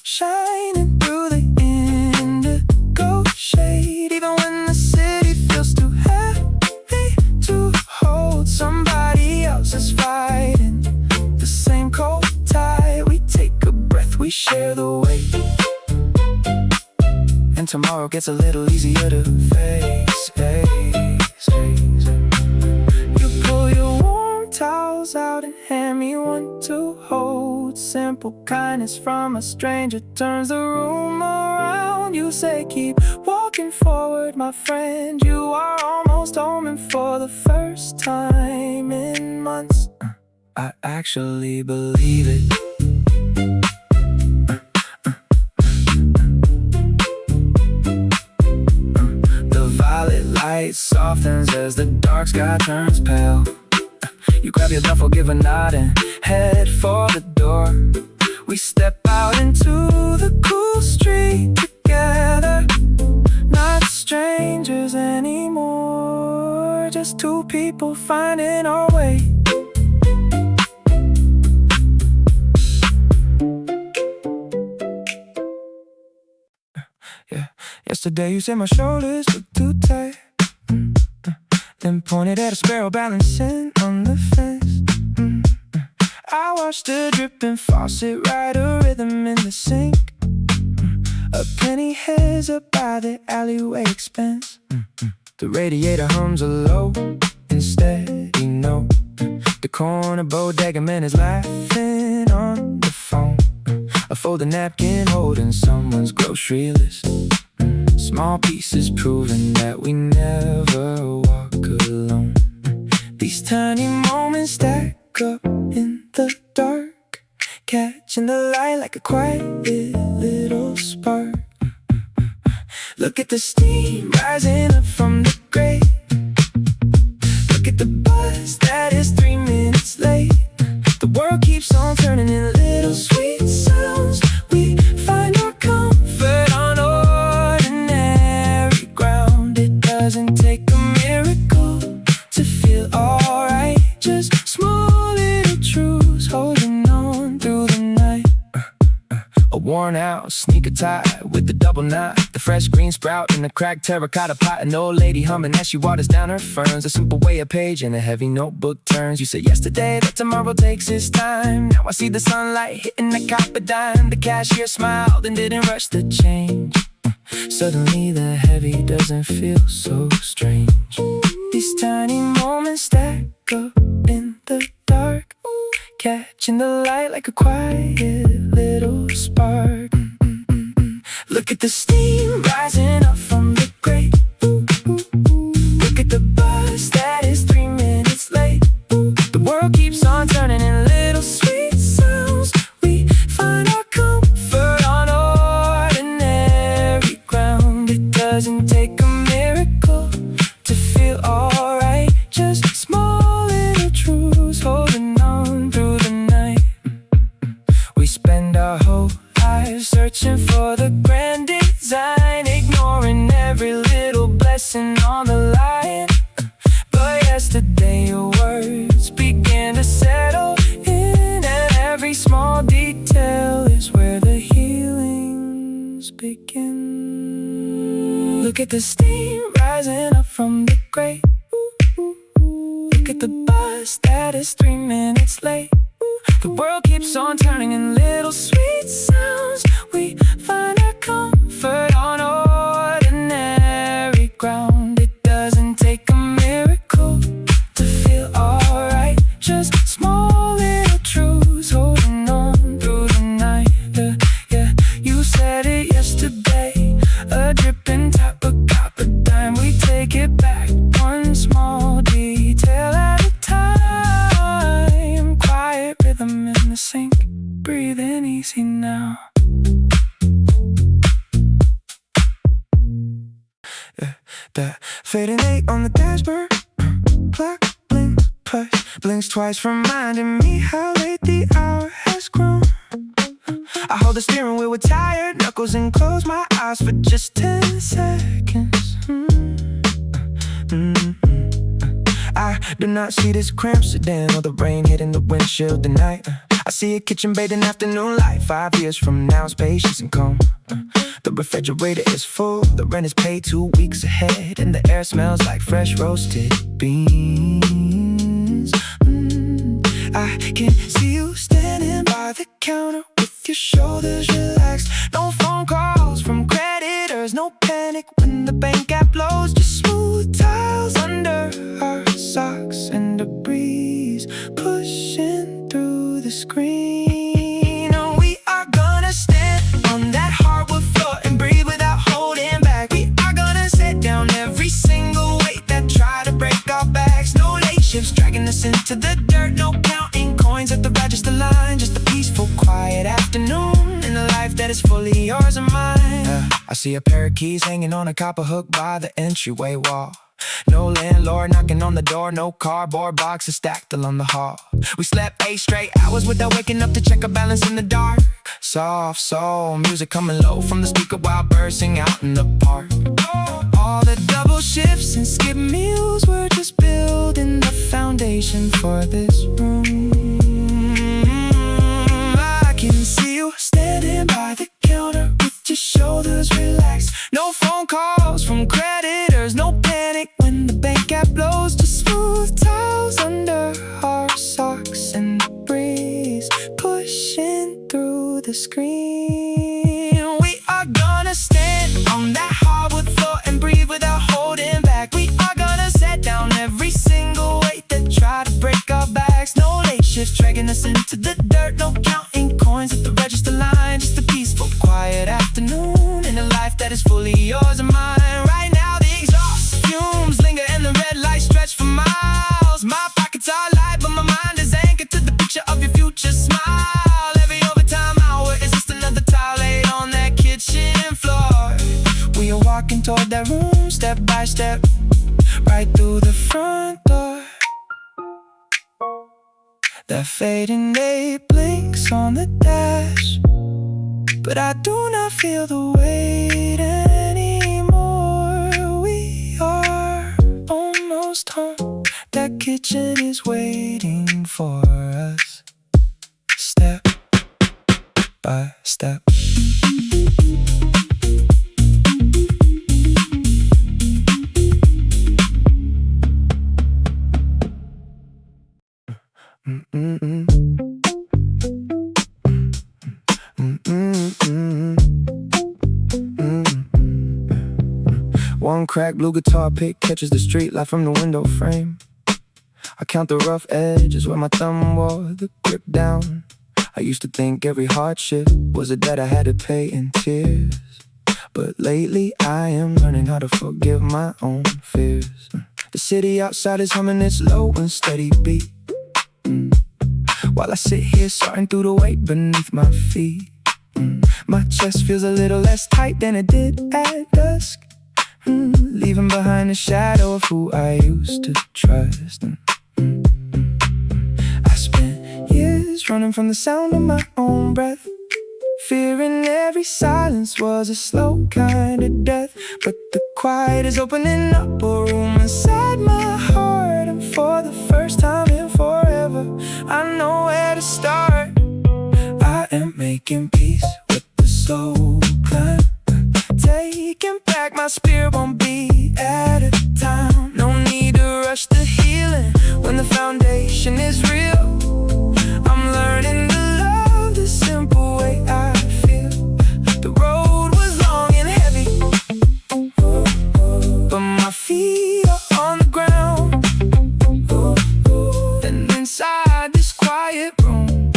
shining through the indigo shade, even when the city feels too heavy to hold. Somebody else is fighting the same cold tide. We take a breath, we share the weight, and tomorrow gets a little easier to face. You pull your warm towels out and hand me one to hold. Simple kindness from a stranger turns the room around. You say keep walking forward, my friend. You are almost home, and for the first time in months, I actually believe it. Light softens as the dark sky turns pale. You grab your duffel, give a nod, and head for the door. We step out into the cool street together, not strangers anymore, just two people finding our way. Yeah. Yesterday you said my shoulders look too tight, then pointed at a sparrow balancing on the fence. I watched the dripping faucet write a rhythm in the sink. A penny heads up by the alleyway expense. The radiator hums a low and steady note. The corner bodega man is laughing on the phone. A folded napkin holding someone's grocery list. Small pieces proving that we never walk alone. These tiny moments stack up in the dark, catching the light like a quiet little spark. Look at the steam rising up from the grate. Look at the buzz that is 3 minutes late. The world keeps on turning in little sweet sounds. We find our comfort on ordinary ground. It doesn't take a miracle to feel alright, just small little truths holding on through the night. A worn out sneaker tie with the double knot, the fresh green sprout in the cracked terracotta pot. An old lady humming as she waters down her ferns. A simple way a page in a heavy notebook turns. You said yesterday that tomorrow takes its time. Now I see the sunlight hitting the copper dime. The cashier smiled and didn't rush the change. Suddenly the heavy doesn't feel so strange. These tiny moments stack up in the dark, catching the light like a quiet little spark. Look at the steam rising up from the grate. Look at the buzz that is 3 minutes late. The world keeps on turning in little sweet sounds. We find our comfort on ordinary ground. It doesn't take a miracle to feel alright, just small little truths holding on through the night. We spend our whole lives searching for the grand design, ignoring every little blessing on the line. But yesterday your words began to settle in, and every small detail is where the healings begin. Look at the steam rising up from the grate. Look at the bus that is 3 minutes late. The world keeps on turning in little sweet sounds. We find our comfort on ordinary ground. It doesn't take a miracle to feel alright, just small little truths holding on through the night. Yeah, you said it yesterday, a dripping tap of copper dime. We take it back one small detail at a time. Quiet rhythm in the sink, breathing easy now. Yeah, that fading 8 on the dashboard, clock blink, push, blinks twice, reminding me how late the hour has grown. I hold the steering wheel with tired knuckles and close my eyes for just 10 seconds. I do not see this cramped sedan or the rain hitting the windshield tonight. I see a kitchen bathing afternoon light. 5 years from now it's patience and calm. The refrigerator is full, the rent is paid 2 weeks ahead, and the air smells like fresh roasted beans. I can see you standing by the counter with your shoulders relaxed. No phone calls from creditors, no panic when the bank app blows. Just smooth tiles under our socks and a breeze pushing through the screen. And we are gonna stand on that hardwood floor and breathe without holding back. We are gonna set down every single weight that try to break our backs. No late shifts dragging us into the dirt, no counting coins at the register line. Just a peaceful, quiet afternoon in a life that is fully yours and mine. I see a pair of keys hanging on a copper hook by the entryway wall. No landlord knocking on the door, no cardboard boxes stacked along the hall. We slept 8 straight hours without waking up to check our balance in the dark. Soft soul music coming low from the speaker while birds sing out in the park. All All the double shifts and skip meals were just building the foundation for this room. I can see you standing by the counter with your shoulders relaxed. No phone calls from creditors, no panic when the bank app blows. Just smooth towels under our socks and the breeze pushing through the screen. We are gonna stand on that hardwood floor and breathe without holding back. We are gonna set down every single weight that try to break our backs. No late shifts dragging us into the dirt, no counting coins at the register line. Just a peaceful, quiet afternoon in a life that is fully yours and mine. Right now the exhaust fumes linger and the red light stretch for miles. My pockets are light but my mind is anchored to the picture of your future smile. Every overtime hour is just another towel laid on that kitchen floor. We are walking toward that room step by step, right through the front door. That fading light blinks on the dash, but I do not feel the weight anymore. We are almost home. That kitchen is waiting for us, step by step. One cracked blue guitar pick catches the streetlight from the window frame. I count the rough edges where my thumb wore the grip down. I used to think every hardship was a debt I had to pay in tears, but lately I am learning how to forgive my own fears. The city outside is humming its low and steady beat, while I sit here sorting through the weight beneath my feet. My chest feels a little less tight than it did at dusk, leaving behind the shadow of who I used to trust. I spent years running from the sound of my own breath, fearing every silence was a slow kind of death. But the quiet is opening up a room inside my heart, and for the first time in forever I know where to start. I am making peace with the slow climb, taking back my spirit one beat at a time. No need to rush the healing when the foundation is real. I'm learning to love the simple way I feel. The road was long and heavy, but my feet are on the ground. And inside this quiet room,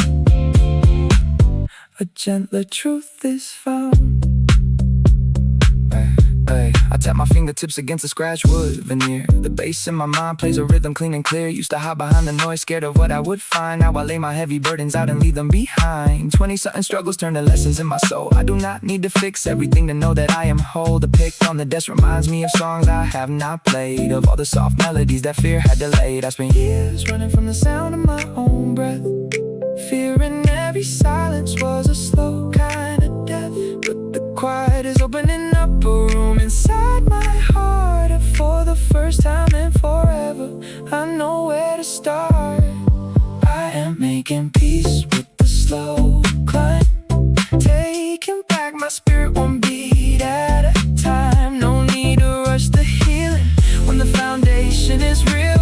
a gentler truth is found. I tap my fingertips against the scratch wood veneer. The bass in my mind plays a rhythm clean and clear. Used to hide behind the noise, scared of what I would find. Now I lay my heavy burdens out and leave them behind. 20-something struggles turn to lessons in my soul. I do not need to fix everything to know that I am whole. The pick on the desk reminds me of songs I have not played, of all the soft melodies that fear had delayed. I spent years running from the sound of my own breath, fearing every silence was a slow kind of death. But the quiet is opening up a room inside my heart, and for the first time in forever I know where to start. I am making peace with the slow climb, taking back my spirit one beat at a time. No need to rush the healing when the foundation is real.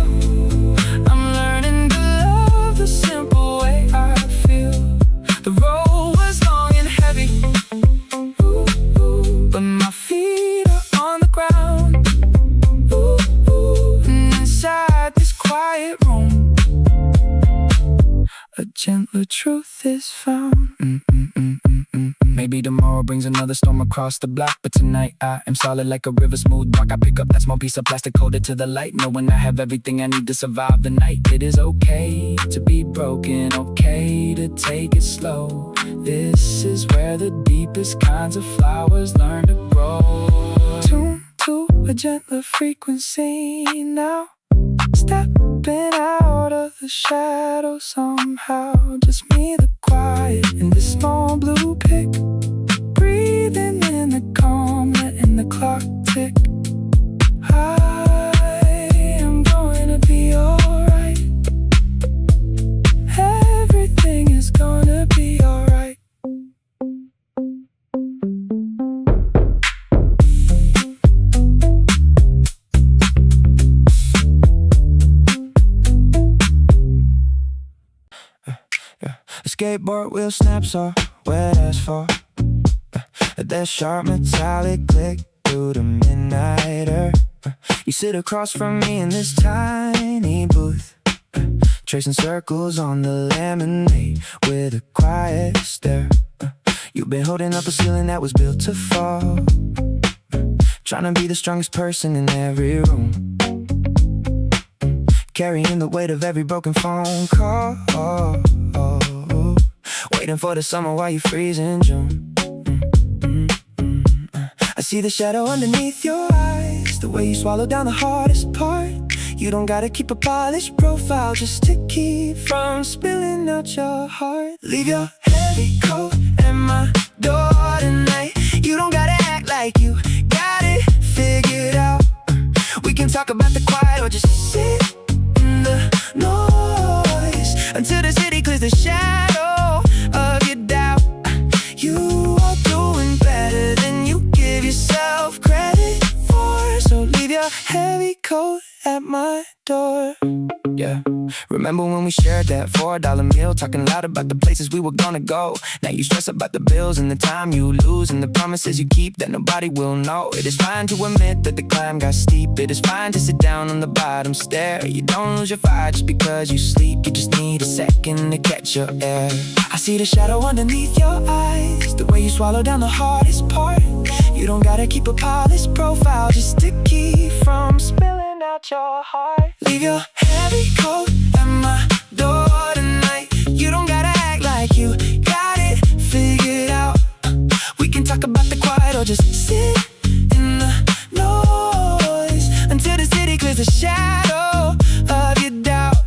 I'm learning to love the simple way I feel. The road was long and heavy, but my feet are on the ground. And inside this quiet room, a gentler truth is found. Maybe tomorrow brings another storm across the block, but tonight I am solid like a river, smooth rock. I pick up that small piece of plastic, hold it to the light, knowing I have everything I need to survive the night. It is okay to be broken, okay to take it slow. This is where the deepest kinds of flowers learn to grow. Tune to a gentler frequency now, stepping out of the shadow somehow. Just me, the quiet, and this small blue pick, breathing in the calm, letting the clock tick. skateboard wheel snaps are wet asphalt. That sharp metallic click through the midnight earth. You sit across from me in this tiny booth, tracing circles on the lemonade with a quiet stare. You've been holding up a ceiling that was built to fall, trying to be the strongest person in every room, carrying the weight of every broken phone call, waiting for the summer while you freeze in June. I see the shadow underneath your eyes, the way you swallow down the hardest part. You don't gotta keep a polished profile just to keep from spilling out your heart. Leave your heavy coat at my door tonight. You don't gotta act like you got it figured out. We can talk about the quiet or just sit in the noise until the city clears the shadow of your doubt. You are doing better than you give yourself credit for, so leave your heavy coat at my door. Yeah, remember when we shared that $4 meal, talking loud about the places we were gonna go. Now you stress about the bills and the time you lose and the promises you keep that nobody will know. It is fine to admit that the climb got steep. It is fine to sit down on the bottom stair. You don't lose your fire just because you sleep. You just need a second to catch your air. I see the shadow underneath your eyes, the way you swallow down the hardest part. You don't gotta keep a polished profile just to keep from spilling out your heart. Leave your heavy coat at my door tonight. You don't gotta act like you got it figured out. We can talk about the quiet or just sit in the noise until the city clears the shadow of your doubt.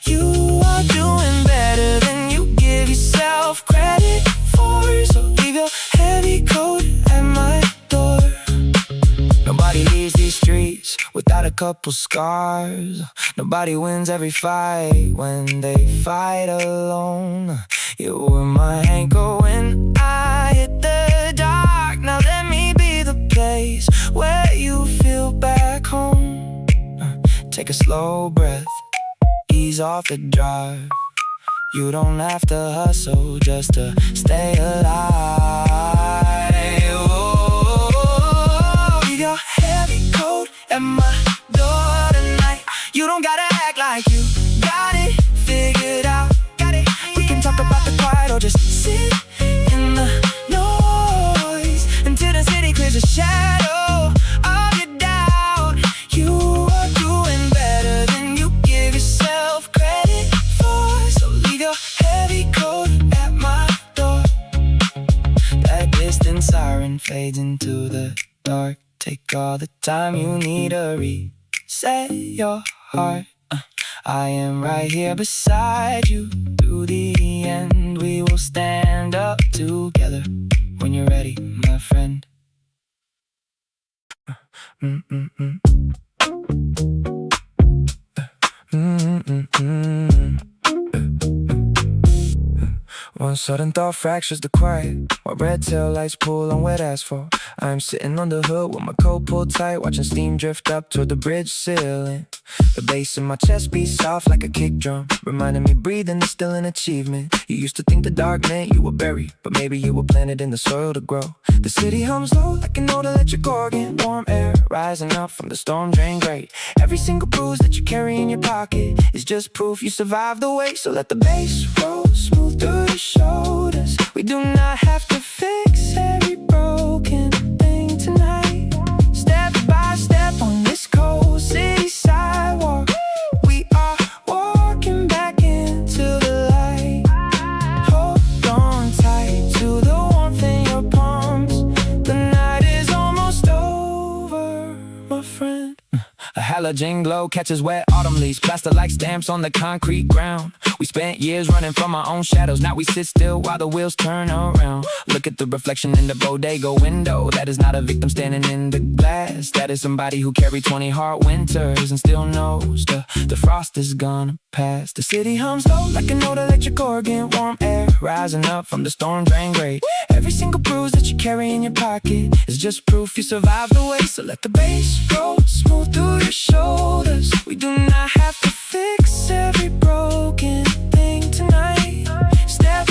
You are doing better than you give yourself credit for, so leave your heavy coat at my door. Nobody leaves these streets without a couple scars. Nobody wins every fight when they fight alone. You were my anchor when I hit the dark. Now let me be the place where you feel back home. Take a slow breath, ease off the drive. You don't have to hustle just to stay alive. Leave your heavy coat at my door tonight. You don't gotta act like you got it figured out. We can talk about the quiet or just sit in the noise until the city clears the shadow of your doubt. You are doing better than you give yourself credit for, so leave your heavy coat at my door. That distant siren fades into the dark. Take all the time you need to reset your heart. I am right here beside you to the end. We will stand up together when you're ready, my friend. One sudden thought fractures the quiet, while red tail lights pull on wet asphalt. I'm sitting on the hood with my coat pulled tight, watching steam drift up toward the bridge ceiling. The bass in my chest beats soft like a kick drum, reminding me breathing is still an achievement. You used to think the dark meant you were buried, but maybe you were planted in the soil to grow. The city hums low like an old electric organ, warm air rising up from the storm drain grate. Every single bruise that you carry in your pocket is just proof you survived the wait. So let the bass roll smooth through your shoulders. We do not have to fix every broken thing tonight. Step by step on this cold city sidewalk, we are walking back into the light. Hold on tight to the warmth in your palms. The night is almost over, my friend. A halogen glow catches wet autumn leaves, plaster like stamps on the concrete ground. We spent years running from our own shadows. Now we sit still while the wheels turn around. Look at the reflection in the bodega window. That is not a victim standing in the glass. That is somebody who carried 20 hard winters and still knows the frost is gonna pass. The city hums low like an old electric organ, warm air rising up from the storm drain grate. Every single bruise that you carry in your pocket is just proof you survived the wait. So let the bass roll smooth through your shoulders. We do not have to fix every broken thing tonight. Step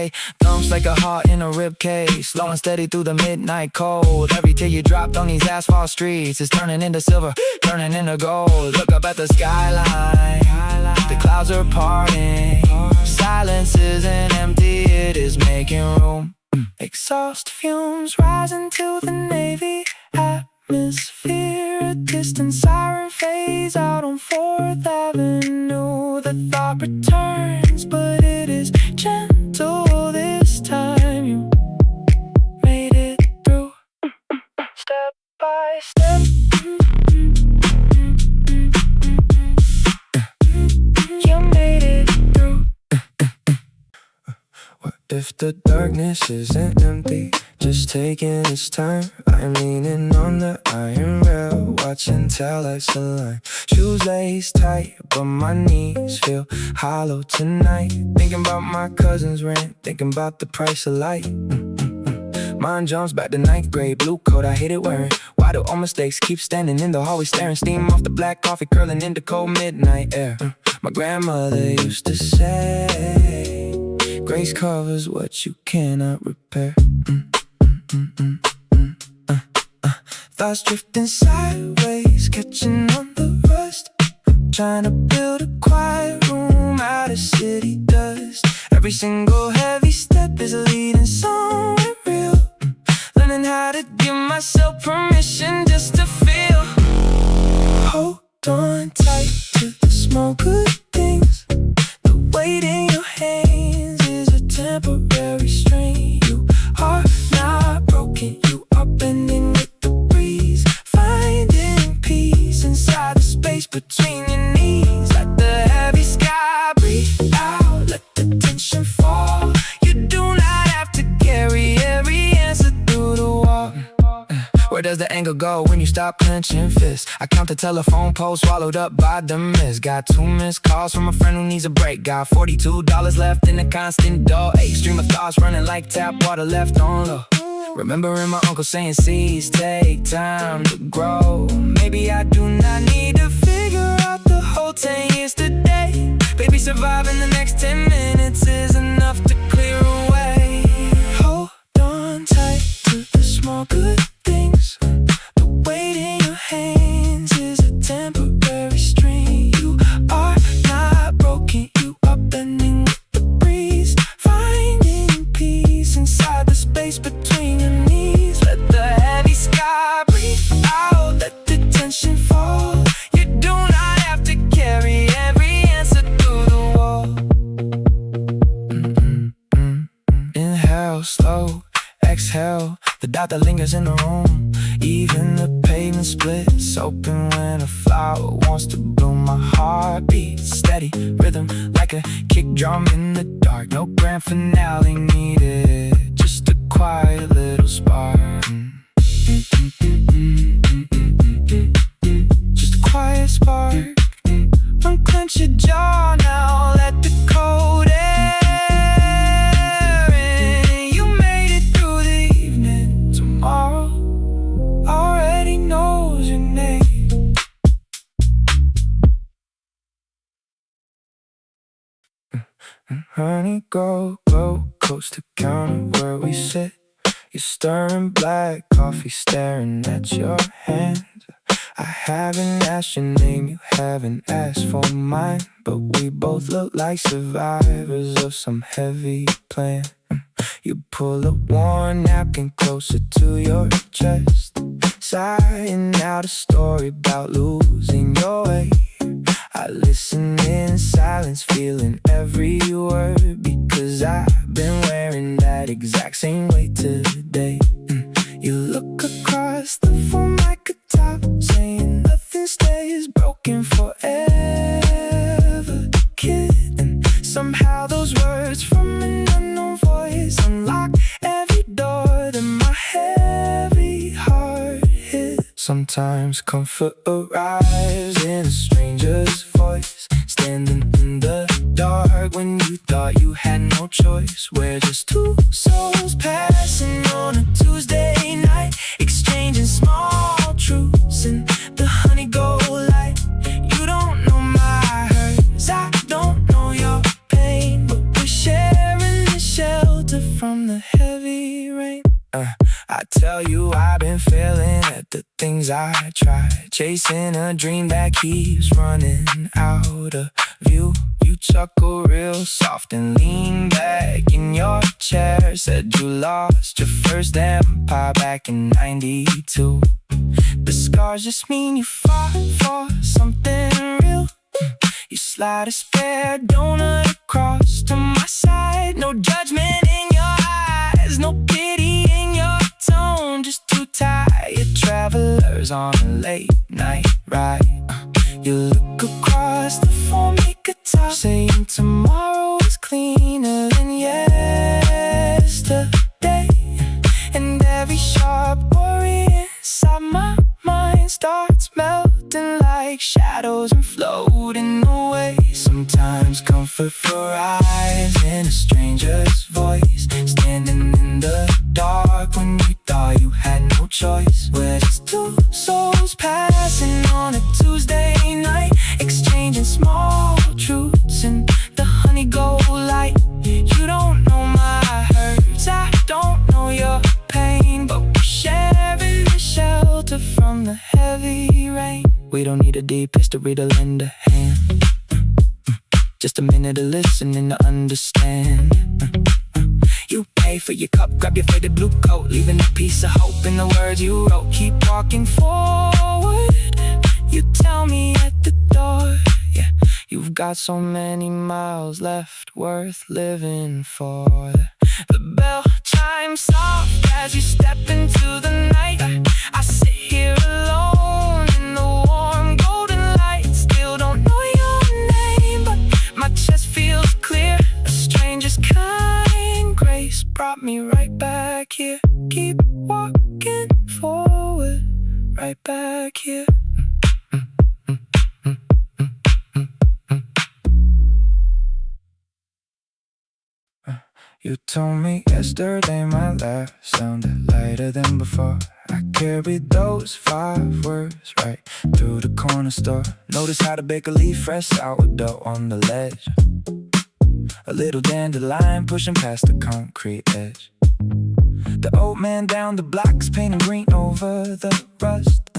day. Thumps like a heart in a ribcage, slow and steady through the midnight cold. Every tear you dropped on these asphalt streets is turning into silver, turning into gold. Look up at the skyline, the clouds are parting. Silence isn't empty, it is making room. Exhaust fumes rising to the navy atmosphere. A distant siren fades out on 4th Avenue. The thought returns, but it is gentle this time. You made it through, step by step. You made it through. What if the darkness isn't empty, just taking its time? I'm leaning on the iron rail, watching taillights align. Shoes laced tight, but my knees feel hollow tonight. Thinking about my cousin's rent, thinking about the price of light. Mine jumps back to 9th grade, blue coat, I hate it wearing. Why do all mistakes keep standing in the hallway staring? Steam off the black coffee curling into cold midnight air. My grandmother used to say, grace covers what you cannot repair. Thoughts drifting sideways, catching on the rust. Trying to build a quiet room out of city dust. Every single heavy step is leading somewhere real. Learning how to give myself permission just to feel. Hold on tight to the small good things. The weight in your hands is a temporary strain. You are not broken, you are bending with the breeze. Finding peace inside the space between your knees. Let the heavy sky breathe out, let the tension fall. You do not have to carry every answer through the wall. Where does the anger go when you stop clenching fists? I count the telephone poles swallowed up by the mist. Got 2 missed calls from a friend who needs a break. Got $42 left in a constant door. Stream of thoughts running like tap water left on low. Remembering my uncle saying seeds take time to grow. Maybe I do not need to figure out the whole 10 years today. Baby, surviving the next 10 minutes is enough to clear away. Hold on tight to the small good things. The weight in your hands is a temporary strain. You are not broken, you are bending with the breeze. Finding peace inside the space between your knees. Let the heavy sky breathe out, let the tension fall. You do not have to carry every answer through the wall. Inhale slow, exhale, the doubt that lingers in the room. Even the pavement splits open when a flower wants to bloom. My heart beats steady, rhythm like a kick drum in the dark. No grand finale needed, just a quiet little spark. Just a quiet spark. Unclench your jaw now, let the cold air in. You made it through the evening. Tomorrow already knows your name. Honey, go, coast to counter where we sit. You're stirring black coffee, staring at your hand. I haven't asked your name, you haven't asked for mine, but we both look like survivors of some heavy plan. You pull a worn napkin closer to your chest, sighing out a story about losing your way. I listen in silence, feeling every word, because I've been wearing that exact same weight today. You look across the phone like a top, saying nothing stays broken forever, kid. And somehow those words from an unknown voice unlock every door that my heavy heart hits. Sometimes comfort arrives in a stranger's voice, standing in the dark when you thought you had no choice. We're just two souls passing on a Tuesday night, exchanging small truths in the honey gold light. You don't know my hurts, I don't know your pain, but we're sharing the shelter tell you I've been failing at the things I tried, chasing a dream that keeps running out of view. You chuckle real soft and lean back in your chair. Said you lost your first empire back in '92. The scars just mean you fought for something real. You slide a spare donut across to my side. No judgment in your eyes, no pity in your tone. Just two tired travelers on a late night ride. You look across the four-me guitar, saying tomorrow is cleaner than yesterday. And every sharp worry inside my mind starts melting like shadows and floating away. Sometimes comfort flies in a stranger's voice, standing in the dark when you thought you had no choice. We're just two souls passing on a Tuesday night, exchanging small truths in the honey gold light. You don't know my hurts, I don't know your pain, but we're sharing the shelter from the heavy rain. We don't need a deep history to lend a hand, just a minute of listening to understand. You pay for your cup, grab your faded blue coat, leaving a piece of hope in the words you wrote. Keep walking forward, you tell me at the door. Yeah, you've got so many miles left worth living for. The bell chimes soft as you step into the night. I sit here alone in the warm golden light. Still don't know your name, but my chest feels clear. A stranger's kind grace brought me right back here. Keep walking forward, right back here. You told me yesterday my laugh sounded lighter than before. I carried those 5 words right through the corner store. Notice how to bake a leaf fresh sourdough on the ledge. A little dandelion pushing past the concrete edge. The old man down the block's painting green over the rust.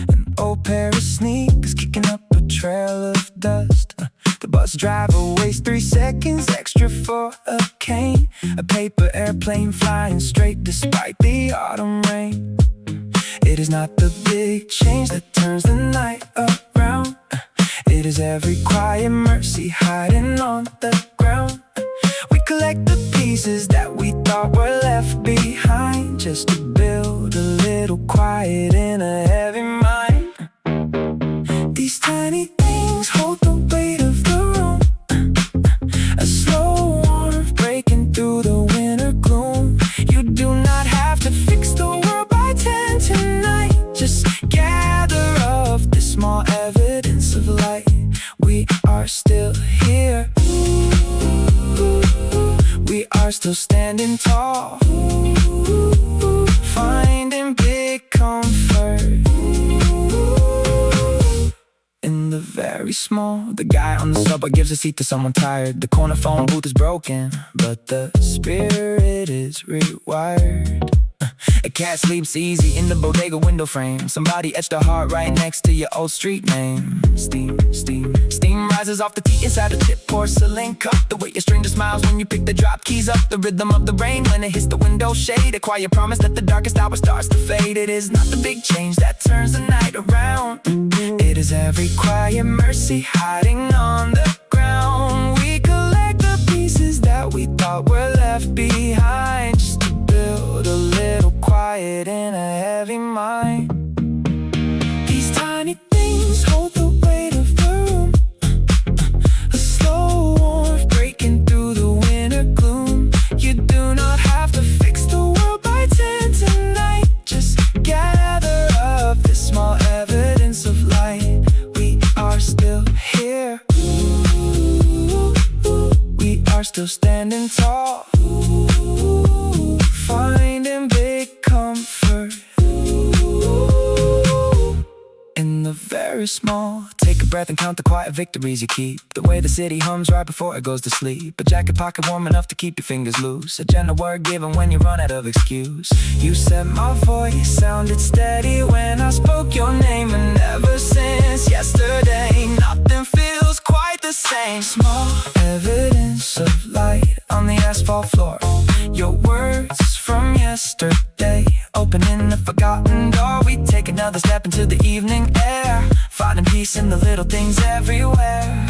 An old pair of sneakers kicking up a trail of dust. The bus driver wastes 3 seconds extra for a cane. A paper airplane flying straight despite the autumn rain. It is not the big change that turns the night around. It is every quiet mercy hiding on the ground. We collect the pieces that we thought were left behind, just to build a little quiet in a heavy mind. These tiny things hold the weight of the room. A slow warmth breaking through the winter gloom. You do not have to fix the world by 10 tonight. Just gather up this small evidence of light. We are still here. We are still standing tall, finding big comfort in the very small. The guy on the subway gives a seat to someone tired. The corner phone booth is broken, but the spirit is rewired. A cat sleeps easy in the bodega window frame. Somebody etched a heart right next to your old street name. Steam, steam, steam rises off the tea inside a chip porcelain cup. The way a stranger smiles when you pick the drop keys up. The rhythm of the rain when it hits the window shade. A quiet promise that the darkest hour starts to fade. It is not the big change that turns the night around. It is every quiet mercy hiding on the ground. We collect the pieces that we thought were left behind, just to build a little quiet in a heavy mind. These tiny things hold the weight of the room. A slow warmth breaking through the winter gloom. You do not have to fix the world by 10 tonight. Just gather up this small evidence of light. We are still here. We are still standing tall, finding big comfort in the very very small. Take a breath and count the quiet victories you keep. The way the city hums right before it goes to sleep. A jacket pocket warm enough to keep your fingers loose. A gentle word given when you run out of excuse. You said my voice sounded steady when I spoke your name. And ever since yesterday, nothing feels quite the same. Small evidence of light on the asphalt floor. Your words from yesterday, opening the forgotten door. We take another step into the evening air, finding peace in the little things everywhere.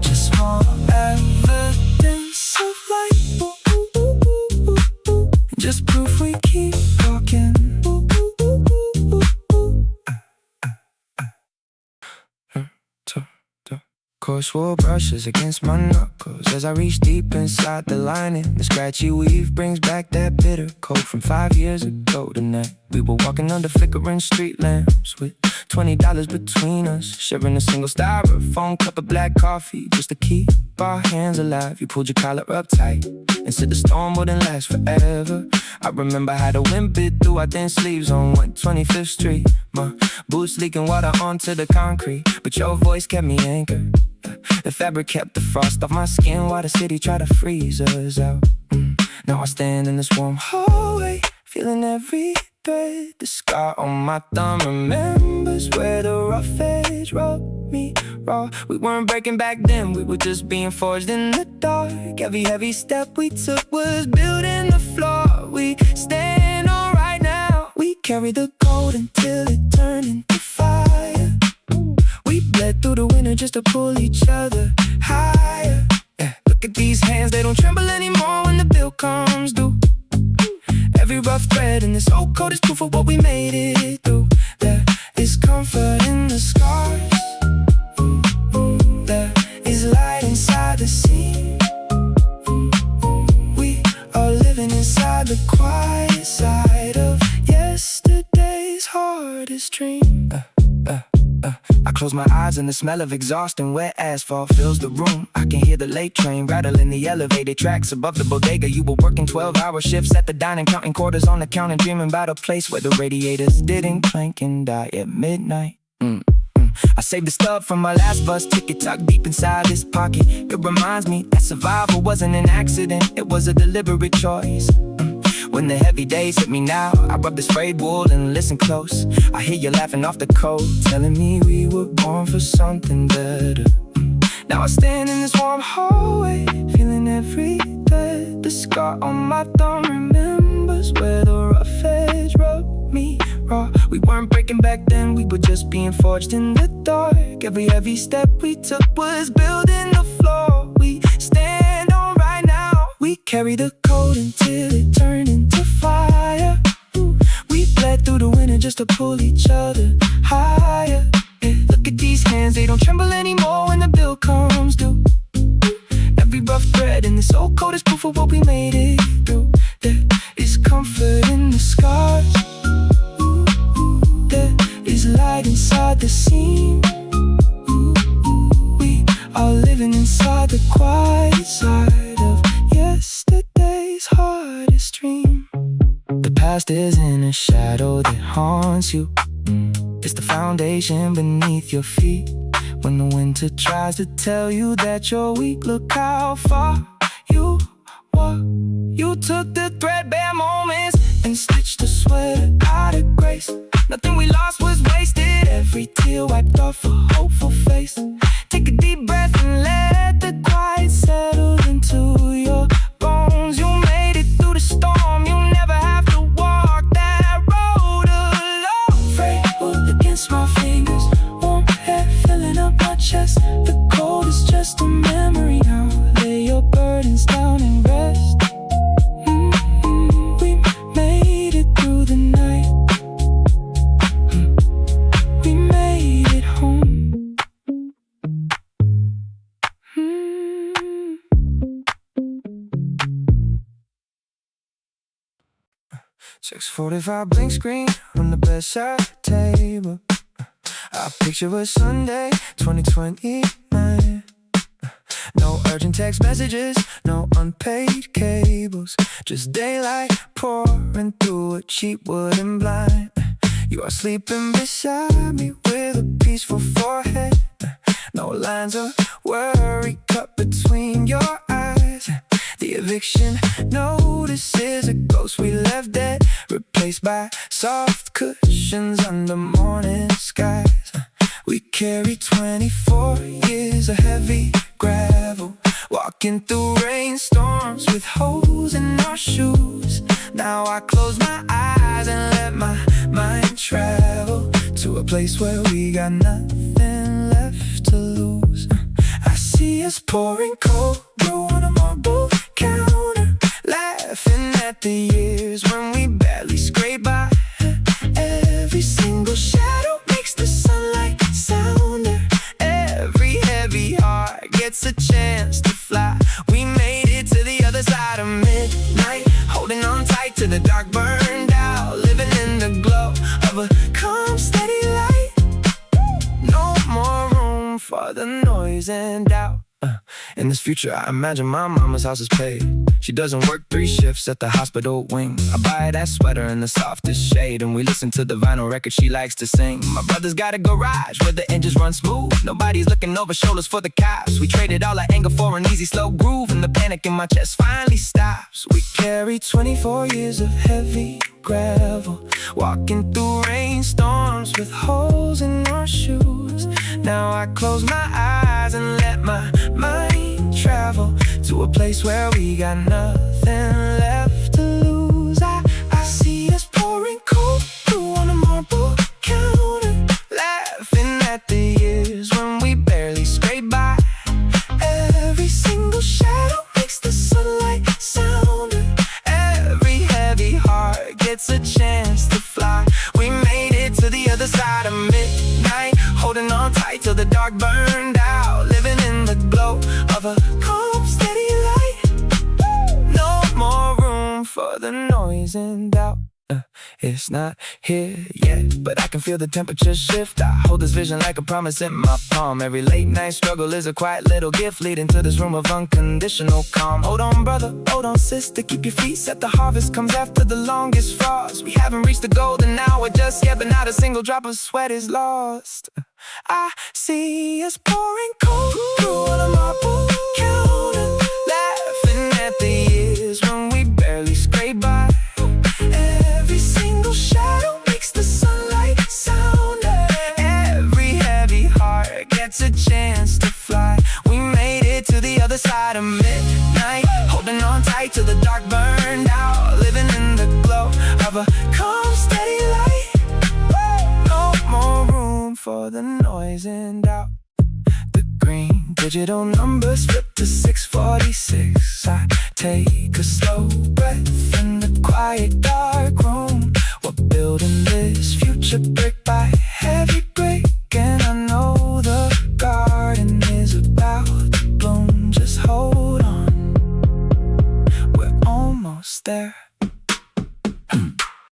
Just small evidence of light, just proof we keep walking. Coarse wool brushes against my knuckles as I reach deep inside the lining. The scratchy weave brings back that bitter cold from 5 years ago tonight. We were walking under flickering street lamps with $20 between us, sharing a single styrofoam cup of black coffee just to keep our hands alive. You pulled your collar up tight and said the storm wouldn't last forever. I remember how the wind bit through our thin sleeves on 125th Street. My boots leaking water onto the concrete, but your voice kept me anchored. The fabric kept the frost off my skin while the city tried to freeze us out. Now I stand in this warm hallway, feeling every thread. The scar on my thumb remembers where the rough edge rubbed me raw. We weren't breaking back then, we were just being forged in the dark. Every heavy step we took was building the floor we stand on right now. We carried the gold until it turned into fire. We bled through the winter just to pull each other higher. Look at these hands, they don't tremble anymore when the bill comes due. Every rough thread in this old coat is proof of what we made it through. There is comfort in the scars. There is light inside the seam. We are living inside the quiet side of yesterday's hardest dream. I close my eyes and the smell of exhaust and wet asphalt fills the room. I can hear the late train rattling the elevated tracks above the bodega. You were working 12-hour shifts at the dining, counting quarters on the counter, dreaming about a place where the radiators didn't clank and die at midnight. I saved the stub from my last bus ticket tucked deep inside this pocket. It reminds me that survival wasn't an accident, it was a deliberate choice. When the heavy days hit me now, I rub this frayed wool and listen close. I hear you laughing off the coat, telling me we were born for something better. Now I stand in this warm hallway, feeling every thread. The scar on my thumb remembers where the rough edge rubbed me raw. We weren't breaking back then, we were just being forged in the dark. Every heavy step we took was building the floor we stand on right now. We carry the cold until it turned into fire. We bled through the winter just to pull each other higher. Look at these hands, they don't tremble anymore when the bill comes due. Every rough thread in this old coat is proof of what we made it through. There is comfort in the scars. There is light inside the seam. We are living inside the quiet side of yesterday's hardest dream. The past isn't a shadow that haunts you. It's the foundation beneath your feet. When the winter tries to tell you that you're weak, look how far you walk. You took the threadbare moments and stitched the sweater out of grace. Nothing we lost was wasted. Every tear wiped off a hopeful face. Take a deep breath and let the quiet settle into your bones. You made it through the storm. You'll never have to walk that road alone. Frayed against my fingers, warm hair filling up my chest. The cold is just a memory now. Lay your burdens down and rest. We made it through the night. We made it home. 6:45 blank screen on the bedside table. I picture a Sunday, 2029. No urgent text messages, no unpaid cables. Just daylight pouring through a cheap wooden blind. You are sleeping beside me with a peaceful forehead. No lines of worry cut between your eyes. The eviction notice is a ghost we left dead, replaced by soft cushions under morning skies. We carry 24 years of heavy gravel, walking through rainstorms with holes in our shoes. Now I close my eyes and let my mind travel to a place where we got nothing left to lose. I see us pouring cold brew on a marble counter, laughing at the years when we barely scrape by. Every single shadow makes the sunlight sounder. Every heavy heart gets a chance to fly. We made it to the other side of midnight, holding on tight to the dark burned out, living in the glow of a calm, steady light. No more room for the noise and doubt. In this future, I imagine my mama's house is paid. She doesn't work 3 shifts at the hospital wing. I buy that sweater in the softest shade, and we listen to the vinyl record she likes to sing. My brother's got a garage where the engines run smooth. Nobody's looking over shoulders for the cops. We traded all our anger for an easy, slow groove, and the panic in my chest finally stops. We carry 24 years of heavy gravel, walking through rainstorms with holes in our shoes. Now I close my eyes and let my mind travel to a place where we got nothing left to lose. I see us pouring cold brew on a marble counter, laughing at the years when we barely scraped by. Every single shadow makes the sunlight sounder. Every heavy heart gets a chance to fly. We made it to the other side of midnight, holding on tight till the dark burned out, living in the glow of a calm, steady light. No more room for the noise and doubt. It's not here yet, but I can feel the temperature shift. I hold this vision like a promise in my palm. Every late night struggle is a quiet little gift, leading to this room of unconditional calm. Hold on, brother, hold on, sister, keep your feet set. The harvest comes after the longest frost. We haven't reached the golden hour just yet, but not a single drop of sweat is lost. I see us pouring cold brew on a marble counter, laughing at the years when we barely scraped by. Every single shadow makes the sunlight sounder. Every heavy heart gets a chance to fly. We made it to the other side of midnight, holding on tight till the dark burned out, living in the glow of a calm, steady light. No more room for the noise and doubt. The green digital numbers flip to 646. I take a slow breath in the quiet dark room. We're building this future brick by heavy brick, and I know the garden is about to bloom. Just hold on, we're almost there.